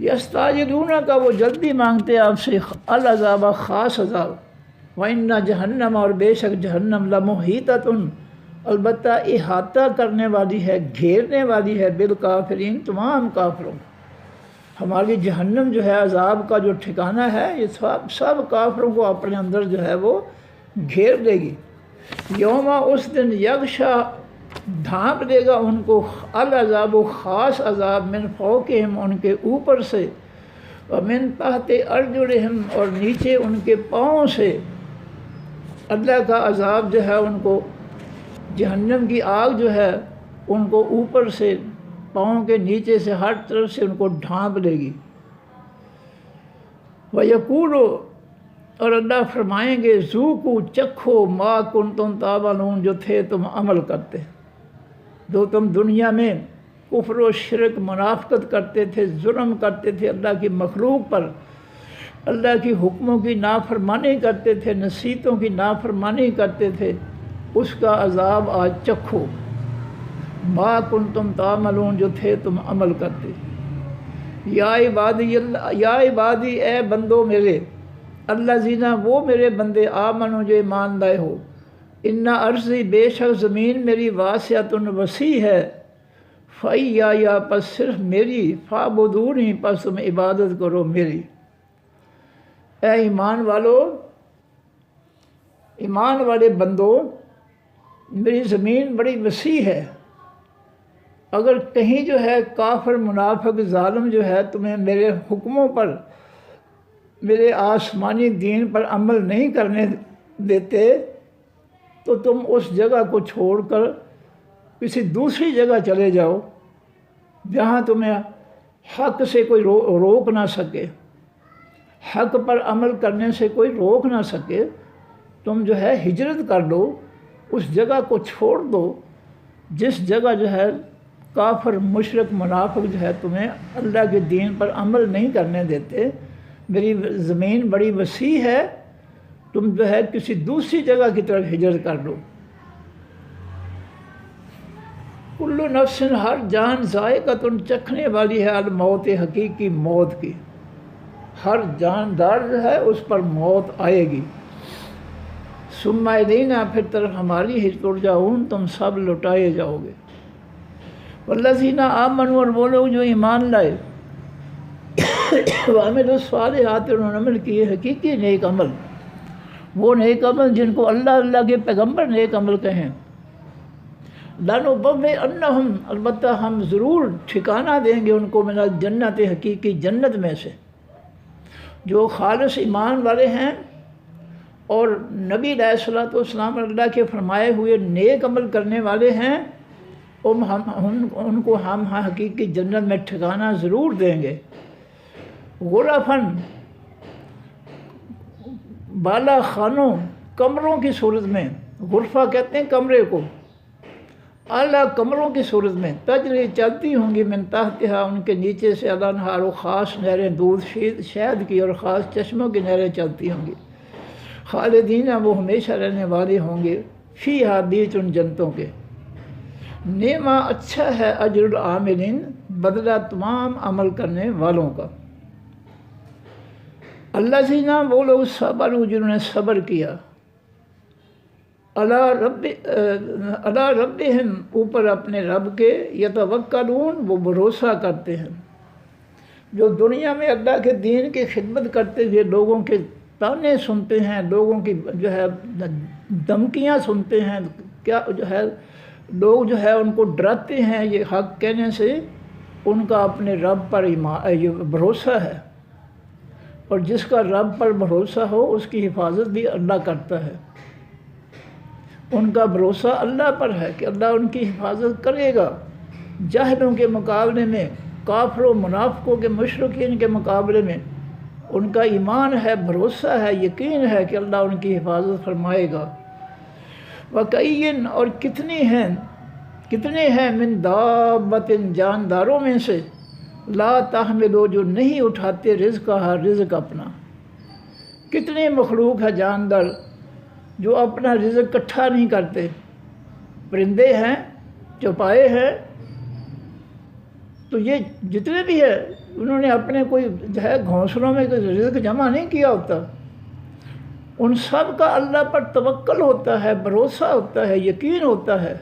يَسْتَعْجِلُونَ کا وہ جلدی مانگتے آپ سے العذاب، خاص عذاب، وَإِنَّ جَهَنَّمَ، اور بے شک جہنم، لَمُحِيطَةٌ، البتہ احاطہ کرنے والی ہے، گھیرنے والی ہے، بالکافرین، تمام کافروں۔ ہماری جہنم جو ہے عذاب کا جو ٹھکانہ ہے، یہ سب کافروں کو اپنے اندر جو ہے وہ گھیر لے گی۔ یوما، اس دن، یغشا، ڈھانپ دے گا ان کو، العذاب، خاص عذاب، من فوقہم، ان کے اوپر سے، ومن تحت ارجلہم، اور نیچے ان کے پاؤں سے۔ اللہ کا عذاب جو ہے ان کو، جہنم کی آگ جو ہے ان کو اوپر سے، پاؤں کے نیچے سے، ہر طرف سے ان کو ڈھانپ لے گی۔ وَيَقُولُ، اور اللہ فرمائیں گے، ذُوقُوا، چکھو، مَا كُنتُمْ تَعْمَلُونَ، جو تھے تم عمل کرتے، جو تم دنیا میں کفر و شرک، منافقت کرتے تھے، ظلم کرتے تھے اللہ کی مخلوق پر، اللہ کی حکموں کی نافرمانی کرتے تھے، نصیحتوں کی نافرمانی کرتے تھے، اس کا عذاب آج چکھو۔ ما کنتم تعملون، جو تھے تم عمل کرتے۔ یا عبادی اے بندو میرے، اللہ زینہ وہ میرے بندے، آمنو جو ایمان لائے ہو، ان ارضی بے شک زمین میری واسعۃ وسیع ہے، فَإِيَّايَ پس صرف میری، فَاعْبُدُونِی پس تم عبادت کرو میری۔ اے ایمان والو، ایمان والے بندو، میری زمین بڑی وسیع ہے، اگر کہیں جو ہے کافر منافق ظالم جو ہے تمہیں میرے حکموں پر، میرے آسمانی دین پر عمل نہیں کرنے دیتے، تو تم اس جگہ کو چھوڑ کر کسی دوسری جگہ چلے جاؤ جہاں تمہیں حق سے کوئی روک نہ سکے، حق پر عمل کرنے سے کوئی روک نہ سکے۔ تم جو ہے ہجرت کر دو، اس جگہ کو چھوڑ دو جس جگہ جو ہے کافر مشرک منافق جو ہے تمہیں اللہ کے دین پر عمل نہیں کرنے دیتے۔ میری زمین بڑی وسیع ہے، تم جو ہے کسی دوسری جگہ کی طرف ہجرت کر دو۔ کل نفس ہر جان ذائقۃ چکھنے والی ہے الموت حقیقی موت کی، ہر جاندار جو ہے اس پر موت آئے گی۔ ثم الینا پھر طرف ہماری ہی ترجعون تم سب لوٹائے جاؤ گے۔ والذین آمنوا اور وہ لوگ جو ایمان لائے، وعملوا الصالحات انہوں نے عمل کیے حقیقی نیک عمل، وہ نیک عمل جن کو اللہ کے پیغمبر نیک عمل کہیں۔ لَنُبَوِّئَنَّهُمْ البتہ ہم ضرور ٹھکانہ دیں گے ان کو من الجنت حقیقی جنت میں سے، جو خالص ایمان والے ہیں اور نبی علیہ الصلوۃ والسلام اللہ کے فرمائے ہوئے نیک عمل کرنے والے ہیں، ان کو ہم حقیقی جنت میں ٹھکانہ ضرور دیں گے۔ غرفاً بالا خانوں، کمروں کی صورت میں، غرفہ کہتے ہیں کمرے کو، اعلیٰ کمروں کی صورت میں، تجری چلتی ہوں گی من تحتہا ان کے نیچے سے الانہار و خاص نہریں، دودھ شہد کی اور خاص چشموں کی نہریں چلتی ہوں گی، خالدین وہ ہمیشہ رہنے والے ہوں گے، فیہا بیچ ان جنتوں کے۔ نعمہ اچھا ہے اجر العاملین بدلہ تمام عمل کرنے والوں کا۔ الذین وہ لوگ صبروا جنہوں نے صبر کیا، علی ربہم اوپر اپنے رب کے، یتوکلون وہ بھروسہ کرتے ہیں، جو دنیا میں اللہ کے دین کی خدمت کرتے ہوئے لوگوں کے تانے سنتے ہیں، لوگوں کی جو ہے دھمکیاں سنتے ہیں، کیا جو ہے لوگ جو ہے ان کو ڈراتے ہیں یہ حق کہنے سے، ان کا اپنے رب پر بھروسہ ہے، اور جس کا رب پر بھروسہ ہو اس کی حفاظت بھی اللہ کرتا ہے۔ ان کا بھروسہ اللہ پر ہے کہ اللہ ان کی حفاظت کرے گا، جاہلوں کے مقابلے میں، کافروں منافقوں کے مشرکین کے مقابلے میں ان کا ایمان ہے، بھروسہ ہے، یقین ہے کہ اللہ ان کی حفاظت فرمائے گا۔ وَكَأَيٍّ اور کتنے ہیں من دابۃ جانداروں میں سے، لا تحملو جو نہیں اٹھاتے رزق اپنا، کتنے مخلوق ہے جاندار جو اپنا رزق اکٹھا نہیں کرتے، پرندے ہیں، چوپائے ہیں، تو یہ جتنے بھی ہے انہوں نے اپنے کوئی جو ہے گھونسلوں میں کوئی رزق جمع نہیں کیا ہوتا، ان سب کا اللہ پر توکل ہوتا ہے، بھروسہ ہوتا ہے، یقین ہوتا ہے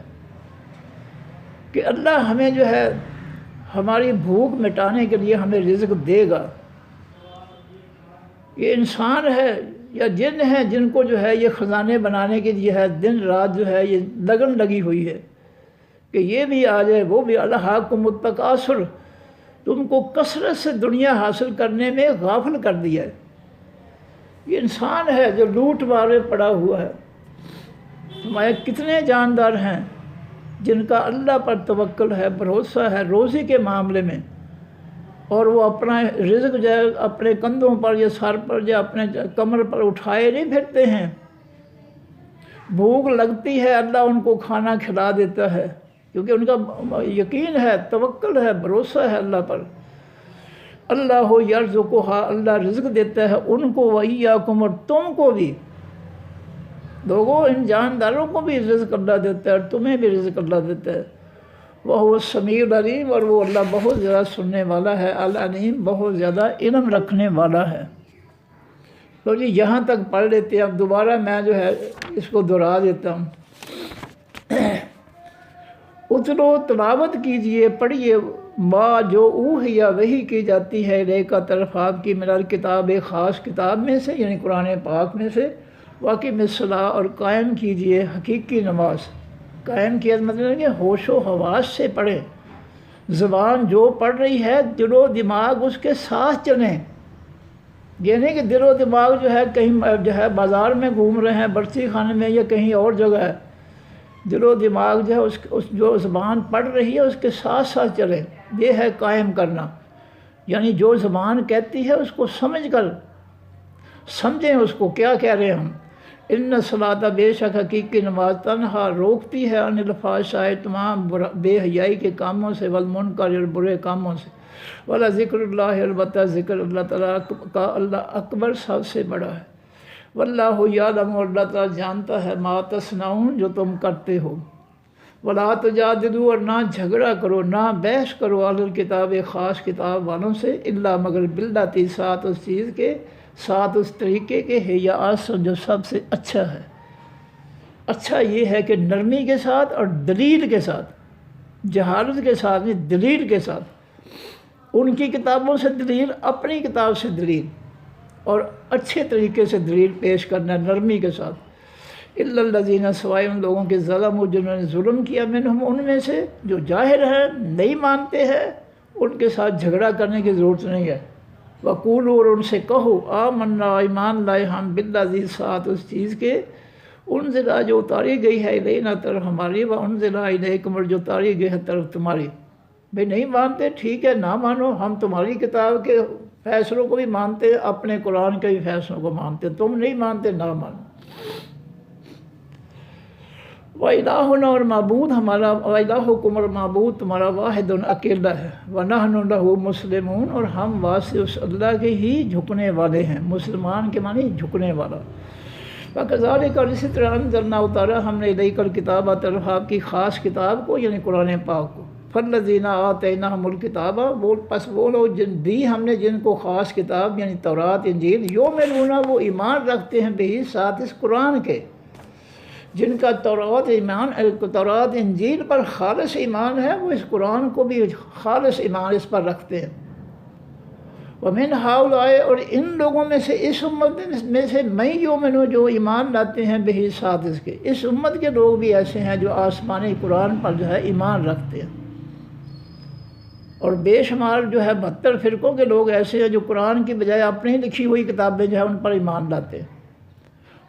کہ اللہ ہمیں جو ہے ہماری بھوک مٹانے کے لیے ہمیں رزق دے گا۔ یہ انسان ہے یا جن ہیں جن کو جو ہے یہ خزانے بنانے کے لیے ہے دن رات جو ہے یہ لگن لگی ہوئی ہے کہ یہ بھی آ جائے وہ بھی، الہاکم التکاثر تم کو کثرت سے دنیا حاصل کرنے میں غافل کر دیا ہے۔ یہ انسان ہے جو لوٹ مارے پڑا ہوا ہے۔ تمہارے کتنے جاندار ہیں جن کا اللہ پر توکل ہے، بھروسہ ہے روزی کے معاملے میں، اور وہ اپنا رزق جو ہے اپنے کندھوں پر یا سر پر یا اپنے کمر پر اٹھائے نہیں پھرتے ہیں، بھوک لگتی ہے اللہ ان کو کھانا کھلا دیتا ہے کیونکہ ان کا یقین ہے، توکل ہے، بھروسہ ہے اللہ پر۔ اللہ یرزقھا، اللہ رزق دیتا ہے ان کو، وإیاکم، اور تم کو بھی، لوگوں ان جانداروں کو بھی رزق اللہ دیتا ہے اور تمہیں بھی رزق اللہ دیتا ہے۔ وہو السمیع العلیم، اور وہ اللہ بہت زیادہ سننے والا ہے، العلیم، بہت زیادہ علم رکھنے والا ہے۔ تو جی یہاں تک پڑھ لیتے ہیں، اب دوبارہ میں جو ہے اس کو دہرا دیتا ہوں۔ اتلو، تلاوت کیجئے، پڑھیے، ما جو اوحیا وحی کی جاتی ہے الیکا، طرف آپ کی، من الکتاب، ایک خاص کتاب میں سے، یعنی قرآن پاک میں سے، واقعی الصلاۃ، اور قائم کیجئے حقیقی نماز۔ قائم کیا مطلب ہے کہ ہوش و حواس سے پڑھیں، زبان جو پڑھ رہی ہے دل و دماغ اس کے ساتھ چلیں، یہ نہیں کہ دل و دماغ جو ہے کہیں جو ہے بازار میں گھوم رہے ہیں، برسی خانے میں یا کہیں اور جگہ ہے، دل و دماغ جو ہے اس جو زبان پڑھ رہی ہے اس کے ساتھ ساتھ چلے، یہ ہے قائم کرنا، یعنی جو زبان کہتی ہے اس کو سمجھ کر سمجھیں اس کو کیا کہہ رہے ہیں ہم۔ ان الصلاۃ، بے شک حقیقی نماز، تنہا، روکتی ہے، عن الفحشاء، تمام بے حیائی کے کاموں سے، والمنکر، اور برے کاموں سے، ولا ذکر اللہ، البتہ ذکر اللہ تعالیٰ کا، اللہ اکبر، سب سے بڑا ہے۔ واللہ یعلم، اور اللہ تعالیٰ جانتا ہے، ما تصنعون، جو تم کرتے ہو۔ ولا تجادلوا، اور نہ جھگڑا کرو، نہ بحث کرو، اہل الکتاب، خاص کتاب والوں سے، الا مگر باللتی، ساتھ اس چیز کے، ساتھ اس طریقے کے، ہے یا احسن، جو سب سے اچھا ہے۔ اچھا یہ ہے کہ نرمی کے ساتھ اور دلیل کے ساتھ، جہالت کے ساتھ نہیں، دلیل کے ساتھ، ان کی کتابوں سے دلیل، اپنی کتاب سے دلیل، اور اچھے طریقے سے دلیل پیش کرنا، نرمی کے ساتھ۔ الا الذین، سوائے ان لوگوں کے ظلموا، جنہوں نے ظلم کیا، منہم، ان میں سے، جو جاہل ہیں، نہیں مانتے ہیں، ان کے ساتھ جھگڑا کرنے کی ضرورت نہیں ہے۔ وقولوا، اور ان سے کہو، آمنا، ایمان لائے ہم، بالذی، ساتھ اس چیز کے، انزل، جو اتاری گئی ہے، الینا، طرف ہماری، وانزل الیکم، اور جو اتاری گئی ہے طرف تمہاری۔ بھئی نہیں مانتے، ٹھیک ہے، نہ مانو، ہم تمہاری کتاب کے فیصلوں کو بھی مانتے ہیں، اپنے قرآن کے بھی فیصلوں کو مانتے ہیں، تم نہیں مانتے، نہ مانو۔ وَإِلَٰهُنَا، اور معبود ہمارا، وَإِلَٰهُكُمْ، اور معبود تمہارا، واحد، اکیلا ہے، وَنَحْنُ لَهُ مُسْلِمُونَ، اور ہم واسطے اس اللہ کے ہی جھکنے والے ہیں، مسلمان کے معنی جھکنے والا۔ وَكَذَلِكَ، اور اسی طرح، انزلنا، اتارا ہم نے، الیک الکتاب، طرف آپ کی خاص کتاب کو، یعنی قرآن پاک کو۔ فالذین آتیناہم الکتاب، پس وہ لوگ دی ہم نے جن کو خاص کتاب، یعنی تورات، انجیل، یؤمنون، وہ ایمان رکھتے ہیں، بہی، ساتھ اس قرآن کے، جن کا تورات انجیل پر خالص ایمان ہے، وہ اس قرآن کو بھی خالص ایمان اس پر رکھتے ہیں۔ وَمِنْ هَؤُلَاءِ، اور ان لوگوں میں سے، اس امت میں سے، میں یؤمنون، جو ایمان لاتے ہیں، بہی، ساتھ اس کے، اس امت کے لوگ بھی ایسے ہیں جو آسمانی قرآن پر جو ہے ایمان رکھتے ہیں، اور بے شمار جو ہے 72 فرقوں کے لوگ ایسے ہیں جو قرآن کی بجائے اپنی لکھی ہوئی کتابیں جو ہے ان پر ایمان لاتے ہیں۔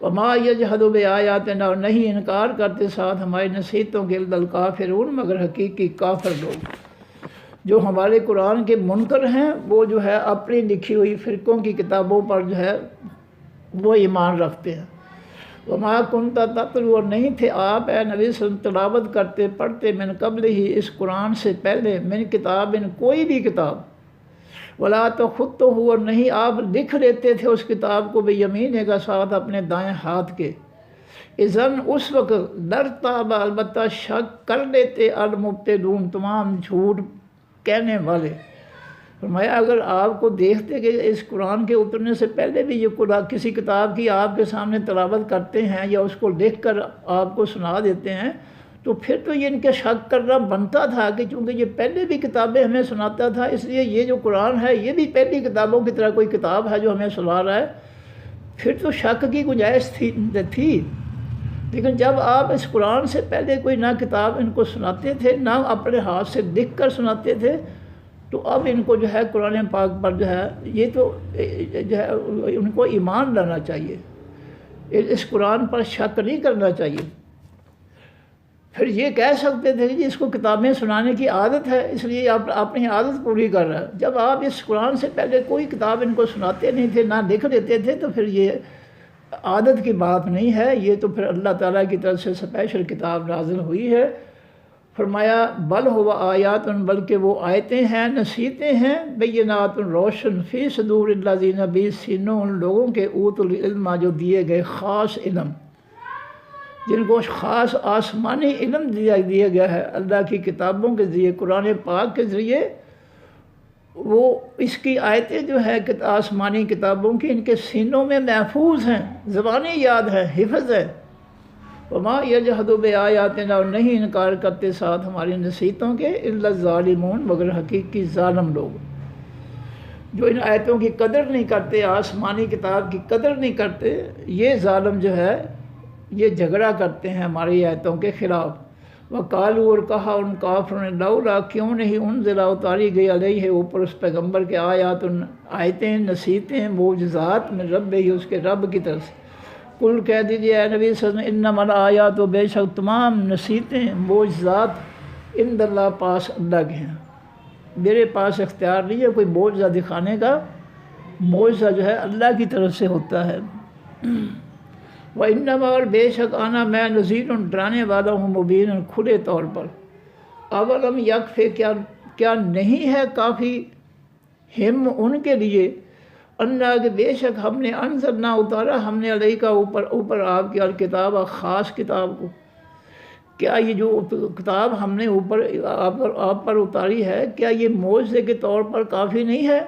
وما یجحد بآیاتنا، اور نہیں انکار کرتے ساتھ ہماری نصیحتوں کے، الا الکافرون، مگر حقیقی کافر لوگ، جو ہمارے قرآن کے منکر ہیں، وہ جو ہے اپنی لکھی ہوئی فرقوں کی کتابوں پر جو ہے وہ ایمان رکھتے ہیں۔ وما کنت تتلو، اور نہیں تھے آپ اے نبی صلی اللہ علیہ وسلم تلاوت کرتے، پڑھتے، من قبل ہی، اس قرآن سے پہلے، من کتاب، کوئی بھی کتاب، ولا تخطہ، اور نہیں آپ لکھ لیتے تھے اس کتاب کو، بیمینہ کا، ساتھ اپنے دائیں ہاتھ کے، اذن، اس وقت، لرتاب، البتہ شک کر لیتے، المبتلون، تمام جھوٹ کہنے والے۔ فرمایا اگر آپ کو دیکھتے کہ اس قرآن کے اترنے سے پہلے بھی یہ کسی کتاب کی آپ کے سامنے تلاوت کرتے ہیں یا اس کو لکھ کر آپ کو سنا دیتے ہیں، تو پھر تو یہ ان کے شک کرنا بنتا تھا کہ چونکہ یہ پہلے بھی کتابیں ہمیں سناتا تھا، اس لیے یہ جو قرآن ہے یہ بھی پہلی کتابوں کی طرح کوئی کتاب ہے جو ہمیں سنا رہا ہے، پھر تو شک کی گنجائش تھی۔ لیکن جب آپ اس قرآن سے پہلے کوئی نہ کتاب ان کو سناتے تھے، نہ اپنے ہاتھ سے لکھ کر سناتے تھے، تو اب ان کو جو ہے قرآن پاک پر جو ہے یہ تو جو ہے ان کو ایمان لانا چاہیے، اس قرآن پر شک نہیں کرنا چاہیے۔ پھر یہ کہہ سکتے تھے کہ اس کو کتابیں سنانے کی عادت ہے، اس لیے آپ اپنی عادت پوری کر رہا ہے۔ جب آپ اس قرآن سے پہلے کوئی کتاب ان کو سناتے نہیں تھے، نہ لکھ دیتے تھے، تو پھر یہ عادت کی بات نہیں ہے، یہ تو پھر اللہ تعالیٰ کی طرف سے اسپیشل کتاب نازل ہوئی ہے، فرمایا بل ہوا آیات، بلکہ وہ آیتیں ہیں، نصیحتیں ہیں، بینات روشن، فی صدور الذین، بھی سینوں ان لوگوں کے اوت العلم جو دیے گئے خاص علم، جن کو خاص آسمانی علم دیا گیا ہے اللہ کی کتابوں کے ذریعے، قرآن پاک کے ذریعے۔ وہ اس کی آیتیں جو ہے کہ آسمانی کتابوں کی ان کے سینوں میں محفوظ ہیں، زبانی یاد ہے، حفظ ہے۔ وما یجحد بآیاتنا، اور نہیں انکار کرتے ساتھ ہماری نصیحتوں کے، الا الظالمون، مگر حقیقی ظالم لوگ، جو ان آیتوں کی قدر نہیں کرتے، آسمانی کتاب کی قدر نہیں کرتے، یہ ظالم جو ہے یہ جھگڑا کرتے ہیں ہماری آیتوں کے خلاف۔ وقالوا، اور کہا ان کافروں نے، لولا، کیوں نہیں، انزل، اتاری گئی علیہ، اوپر اس پیغمبر کے، آیات، آیتیں، نصیحتیں، معجزات، من رب ہی، اس کے رب کی طرف سے۔ کل کہہ دیجیے اے نبی صلی اللہ علیہ وسلم، انما الآیات، و بے شک تمام نصیحتیں، معجزات عند اللہ، پاس اللہ کے ہیں، میرے پاس اختیار نہیں ہے کوئی معجزہ دکھانے کا، معجزہ جو ہے اللہ کی طرف سے ہوتا ہے۔ وَإِنَّمَا، اور بے شک آنا میں، نذیر، ڈرانے والا ہوں، مبین، کھلے طور پر۔ اولم یکفی، کیا نہیں ہے کافی، ہم ان کے لیے، انا، کہ بے شک ہم نے، انزلنا، اتارا ہم نے، علیہ کا اوپر آپ کی، الکتاب، خاص کتاب کو۔ کیا یہ جو کتاب ہم نے اوپر آپ پر اتاری ہے، کیا یہ معجزے کے طور پر کافی نہیں ہے؟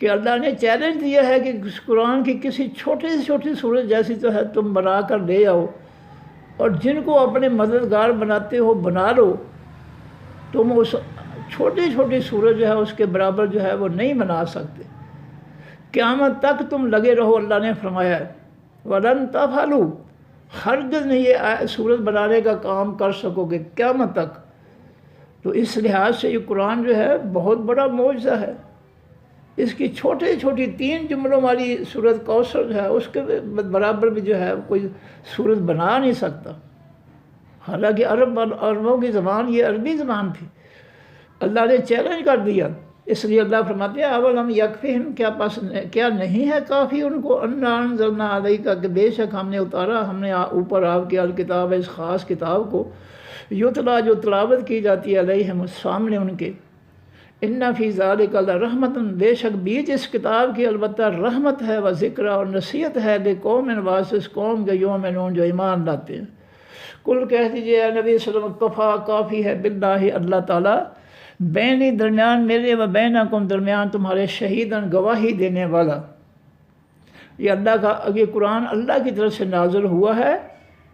کہ اللہ نے چیلنج دیا ہے کہ قرآن کی کسی چھوٹی سے چھوٹی سورت جیسی تو ہے تم بنا کر لے آؤ، اور جن کو اپنے مددگار بناتے ہو بنا لو، تم اس چھوٹی چھوٹی سورت جو ہے اس کے برابر جو ہے وہ نہیں بنا سکتے، قیامت تک تم لگے رہو، اللہ نے فرمایا ہے۔ وَلَن تَفْعَلُوا، ہرگز نہیں یہ سورت بنانے کا کام کر سکو گے قیامت تک۔ تو اس لحاظ سے یہ قرآن جو ہے بہت بڑا معجزہ ہے۔ اس کی چھوٹی چھوٹی 3 جملوں والی سورت کوثر جو ہے اس کے برابر بھی جو ہے کوئی سورت بنا نہیں سکتا، حالانکہ عربوں کی زبان یہ عربی زبان تھی۔ اللہ نے چیلنج کر دیا، اس لیے اللہ فرماتے ہیں اولم یکفہم، کیا نہیں ہے کافی ان کو، انا انزلنا علیک، کہ بے شک ہم نے اتارا ہم نے اوپر آپ کی، الکتاب، اس خاص کتاب کو، یتلا، جو تلاوت کی جاتی ہے، علیہم، سامنے ان کے، ان فی ذالک لرحمۃ، بے شک بیچ اس کتاب کی البتہ رحمت ہے، و ذکر، اور نصیحت ہے، لقوم، واسطے اس قوم کے، یؤمنون، جو ایمان لاتے ہیں۔ کل کہہ دیجیے اے نبی صلی اللہ علیہ وسلم، کفا، کافی ہے، باللہ، اللہ تعالیٰ، بینی، درمیان میرے، و بینکم، درمیان تمہارے، شہیداً، گواہی دینے والا۔ یہ اللہ کا، یہ قرآن اللہ کی طرف سے نازل ہوا ہے،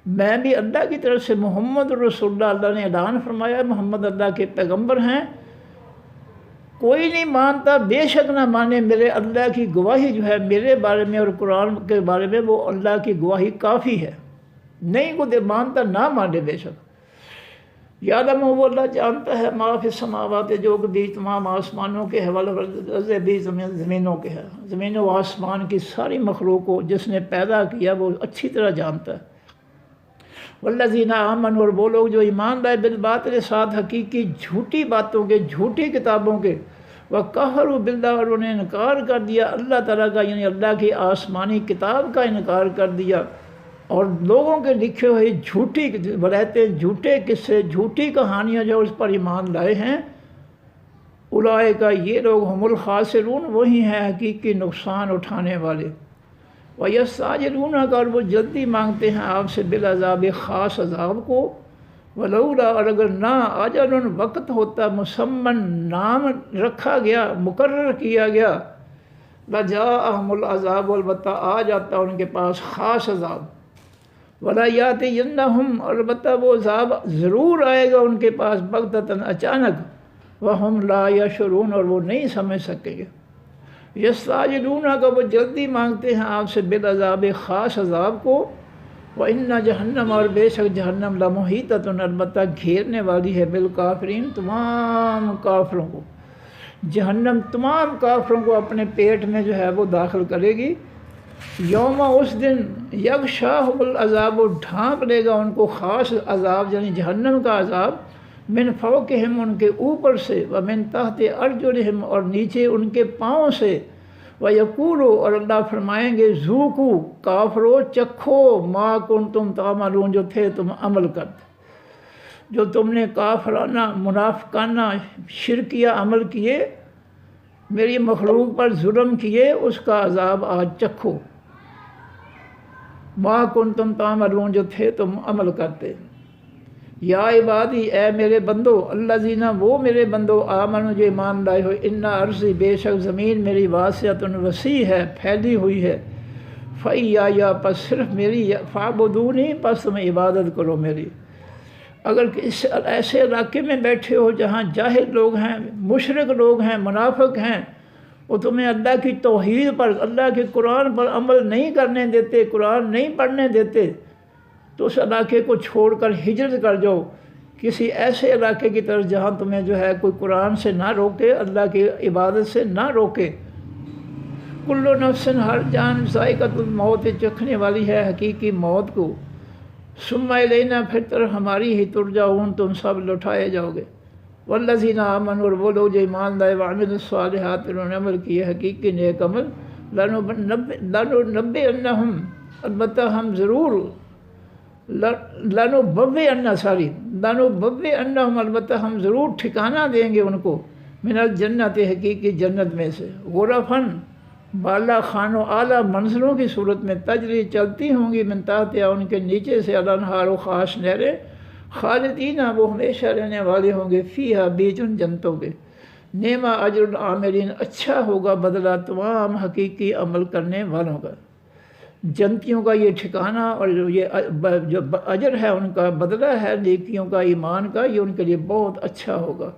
میں بھی اللہ کی طرف سے، محمد رسول اللہ، اللہ نے اعلان فرمایا محمد اللہ کے پیغمبر ہیں، کوئی نہیں مانتا بے شک نہ مانے، میرے اللہ کی گواہی جو ہے میرے بارے میں اور قرآن کے بارے میں، وہ اللہ کی گواہی کافی ہے، نہیں کو مانتا نہ مانے بے شک۔ یعلم، وہ اللہ جانتا ہے، ما فی السماوات، جو کہ بھی تمام آسمانوں کے ہے، بھی زمینوں کے ہے، زمین و آسمان کی ساری مخلوق کو جس نے پیدا کیا وہ اچھی طرح جانتا ہے۔ والذین آمنوا، اور وہ لوگ جو ایمان لائے، بالباطل، ساتھ حقیقی جھوٹی باتوں کے، جھوٹی کتابوں کے، وکفروا باللہ، اور انہوں نے انکار کر دیا اللہ تعالیٰ کا، یعنی اللہ کی آسمانی کتاب کا انکار کر دیا، اور لوگوں کے لکھے ہوئے جھوٹی بلائتے، جھوٹے قصے، جھوٹی کہانیاں جو اس پر ایمان لائے ہیں، اولئک، یہ لوگ، ہم الخاسرون، وہی ہیں حقیقی نقصان اٹھانے والے۔ وَيَسْتَعْجِلُونَكَ، اور وہ جلدی مانگتے ہیں آپ سے، بالعذاب، خاص عذاب کو، وَلَوْلَا، اور اگر نہ، أَجَلٌ، وقت ہوتا، مُسَمًّى، نام رکھا گیا، مقرر کیا گیا، لَجَاءَهُمُ الْعَذَابُ، البتہ آ جاتا ان کے پاس خاص عذاب، وَلَا يَأْتِيَنَّهُمْ، البتہ وہ عذاب ضرور آئے گا ان کے پاس، بغتۃ، اچانک، وَهُمْ لَا يَشْعُرُونَ، اور وہ نہیں سمجھ سکیں گے۔ یستعجلونک، وہ جلدی مانگتے ہیں آپ سے، بالعذاب، خاص عذاب کو، وَإِنَّ جہنم، اور بے شک جہنم، لَمُحِیطَةٌ، البتہ گھیرنے والی ہے، بالکافرین، تمام کافروں کو، جہنم تمام کافروں کو اپنے پیٹ میں جو ہے وہ داخل کرے گی۔ یوم، اس دن، یغشاہم العذاب، ڈھانپ لے گا ان کو خاص عذاب، یعنی جہنم کا عذاب، من فوقہم، ان کے اوپر سے، ومن تحت ارجلہم، اور نیچے ان کے پاؤں سے، ویقولو، اور اللہ فرمائیں گے، ذوقو، کافرو، چکھو، ما کنتم تعملون، جو تھے تم عمل کرتے۔ جو تم نے کافرانہ منافقانہ شرکیہ عمل کیے، میری مخلوق پر ظلم کیے، اس کا عذاب آج چکھو۔ ما کنتم تعملون، جو تھے تم عمل کرتے۔ یا عبادی، اے میرے بندو، الذین، وہ میرے بندو، آمنو، جو ایمان لائے ہو، انا ارضی، بے شک زمین میری واسعۃ، وسیع ہے، پھیلی ہوئی ہے، فإیا، پس صرف میری، فاعبدونی، پس تم عبادت کرو میری۔ اگر اس ایسے علاقے میں بیٹھے ہو جہاں جاہل لوگ ہیں، مشرک لوگ ہیں، منافق ہیں، وہ تمہیں اللہ کی توحید پر، اللہ کے قرآن پر عمل نہیں کرنے دیتے، قرآن نہیں پڑھنے دیتے، تو اس علاقے کو چھوڑ کر ہجرت کر جاؤ کسی ایسے علاقے کی طرف جہاں تمہیں جو ہے کوئی قرآن سے نہ روکے، اللہ کی عبادت سے نہ روکے۔ کل نفس، ہر جان، ذائقۃ الموت، چکھنے والی ہے حقیقی موت کو۔ ثم الینا، پھر طرف ہماری ہی ترجعون، تم سب لوٹائے جاؤ گے۔ والذین آمنوا، اور وہ لوگ جو ایمان لائے، وعملوا الصالحات، انہوں نے عمل کیے حقیقی نیک عمل، لنبئنہم، البتہ ہم ضرور، لنبوئنہم، البتہ ہم ضرور ٹھکانہ دیں گے ان کو، من الجنت، حقیقی جنت میں سے، غرفاً، بالا خانوں، اعلیٰ منزلوں کی صورت میں، تجری، چلتی ہوں گی، من تحتہا، ان کے نیچے سے، الانہار، خاص نہریں، خالدین، وہ ہمیشہ رہنے والے ہوں گے، فیہا، بیچ ان جنتوں کے، نعم اجر العاملین، اچھا ہوگا بدلہ تمام حقیقی عمل کرنے والوں کا۔ جنتیوں کا یہ ٹھکانہ اور یہ جو اجر ہے، ان کا بدلہ ہے نیکیوں کا، ایمان کا، یہ ان کے لیے بہت اچھا ہوگا۔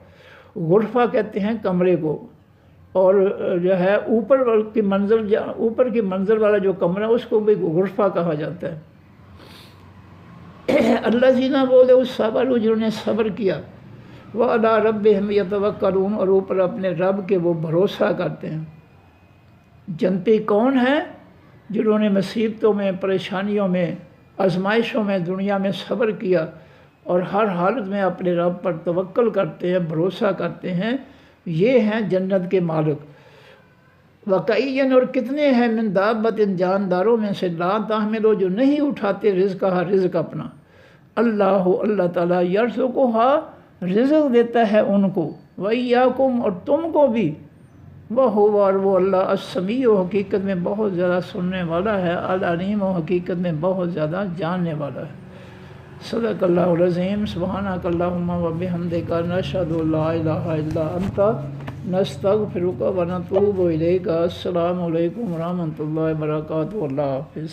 غرفہ کہتے ہیں کمرے کو، اور جو ہے اوپر کی منزل والا جو کمرہ، اس کو بھی غرفہ کہا جاتا ہے۔ الذین، بولے اس صبر، جنہوں نے صبر کیا، وعلی ربہم یتوکلون، اور اوپر اپنے رب کے وہ بھروسہ کرتے ہیں۔ جنتی کون ہیں؟ جنہوں نے مصیبتوں میں، پریشانیوں میں، آزمائشوں میں، دنیا میں صبر کیا، اور ہر حالت میں اپنے رب پر توکل کرتے ہیں، بھروسہ کرتے ہیں، یہ ہیں جنت کے مالک۔ وَكَأَيٍّ، اور کتنے ہیں، من دابۃ، جانداروں میں سے، لا تحملو، جو نہیں اٹھاتے رزقہا، رزق اپنا، اللہ تعالیٰ، یرزقہا، رزق دیتا ہے ان کو، وَإِيَّاكُمْ، اور تم کو بھی، وَهُوَ، اور وہ اللہ، السمیع، حقیقت میں بہت زیادہ سننے والا ہے، العلیم، حقیقت میں بہت زیادہ جاننے والا ہے۔ صدق اللہ العظیم۔ سبحانک اللہم وبحمدک، نشہد ان لا الہ الا انت، نستغفرک ونتوب الیک۔ السلام علیکم ورحمۃ اللہ وبرکاتہ۔ اللہ حافظ۔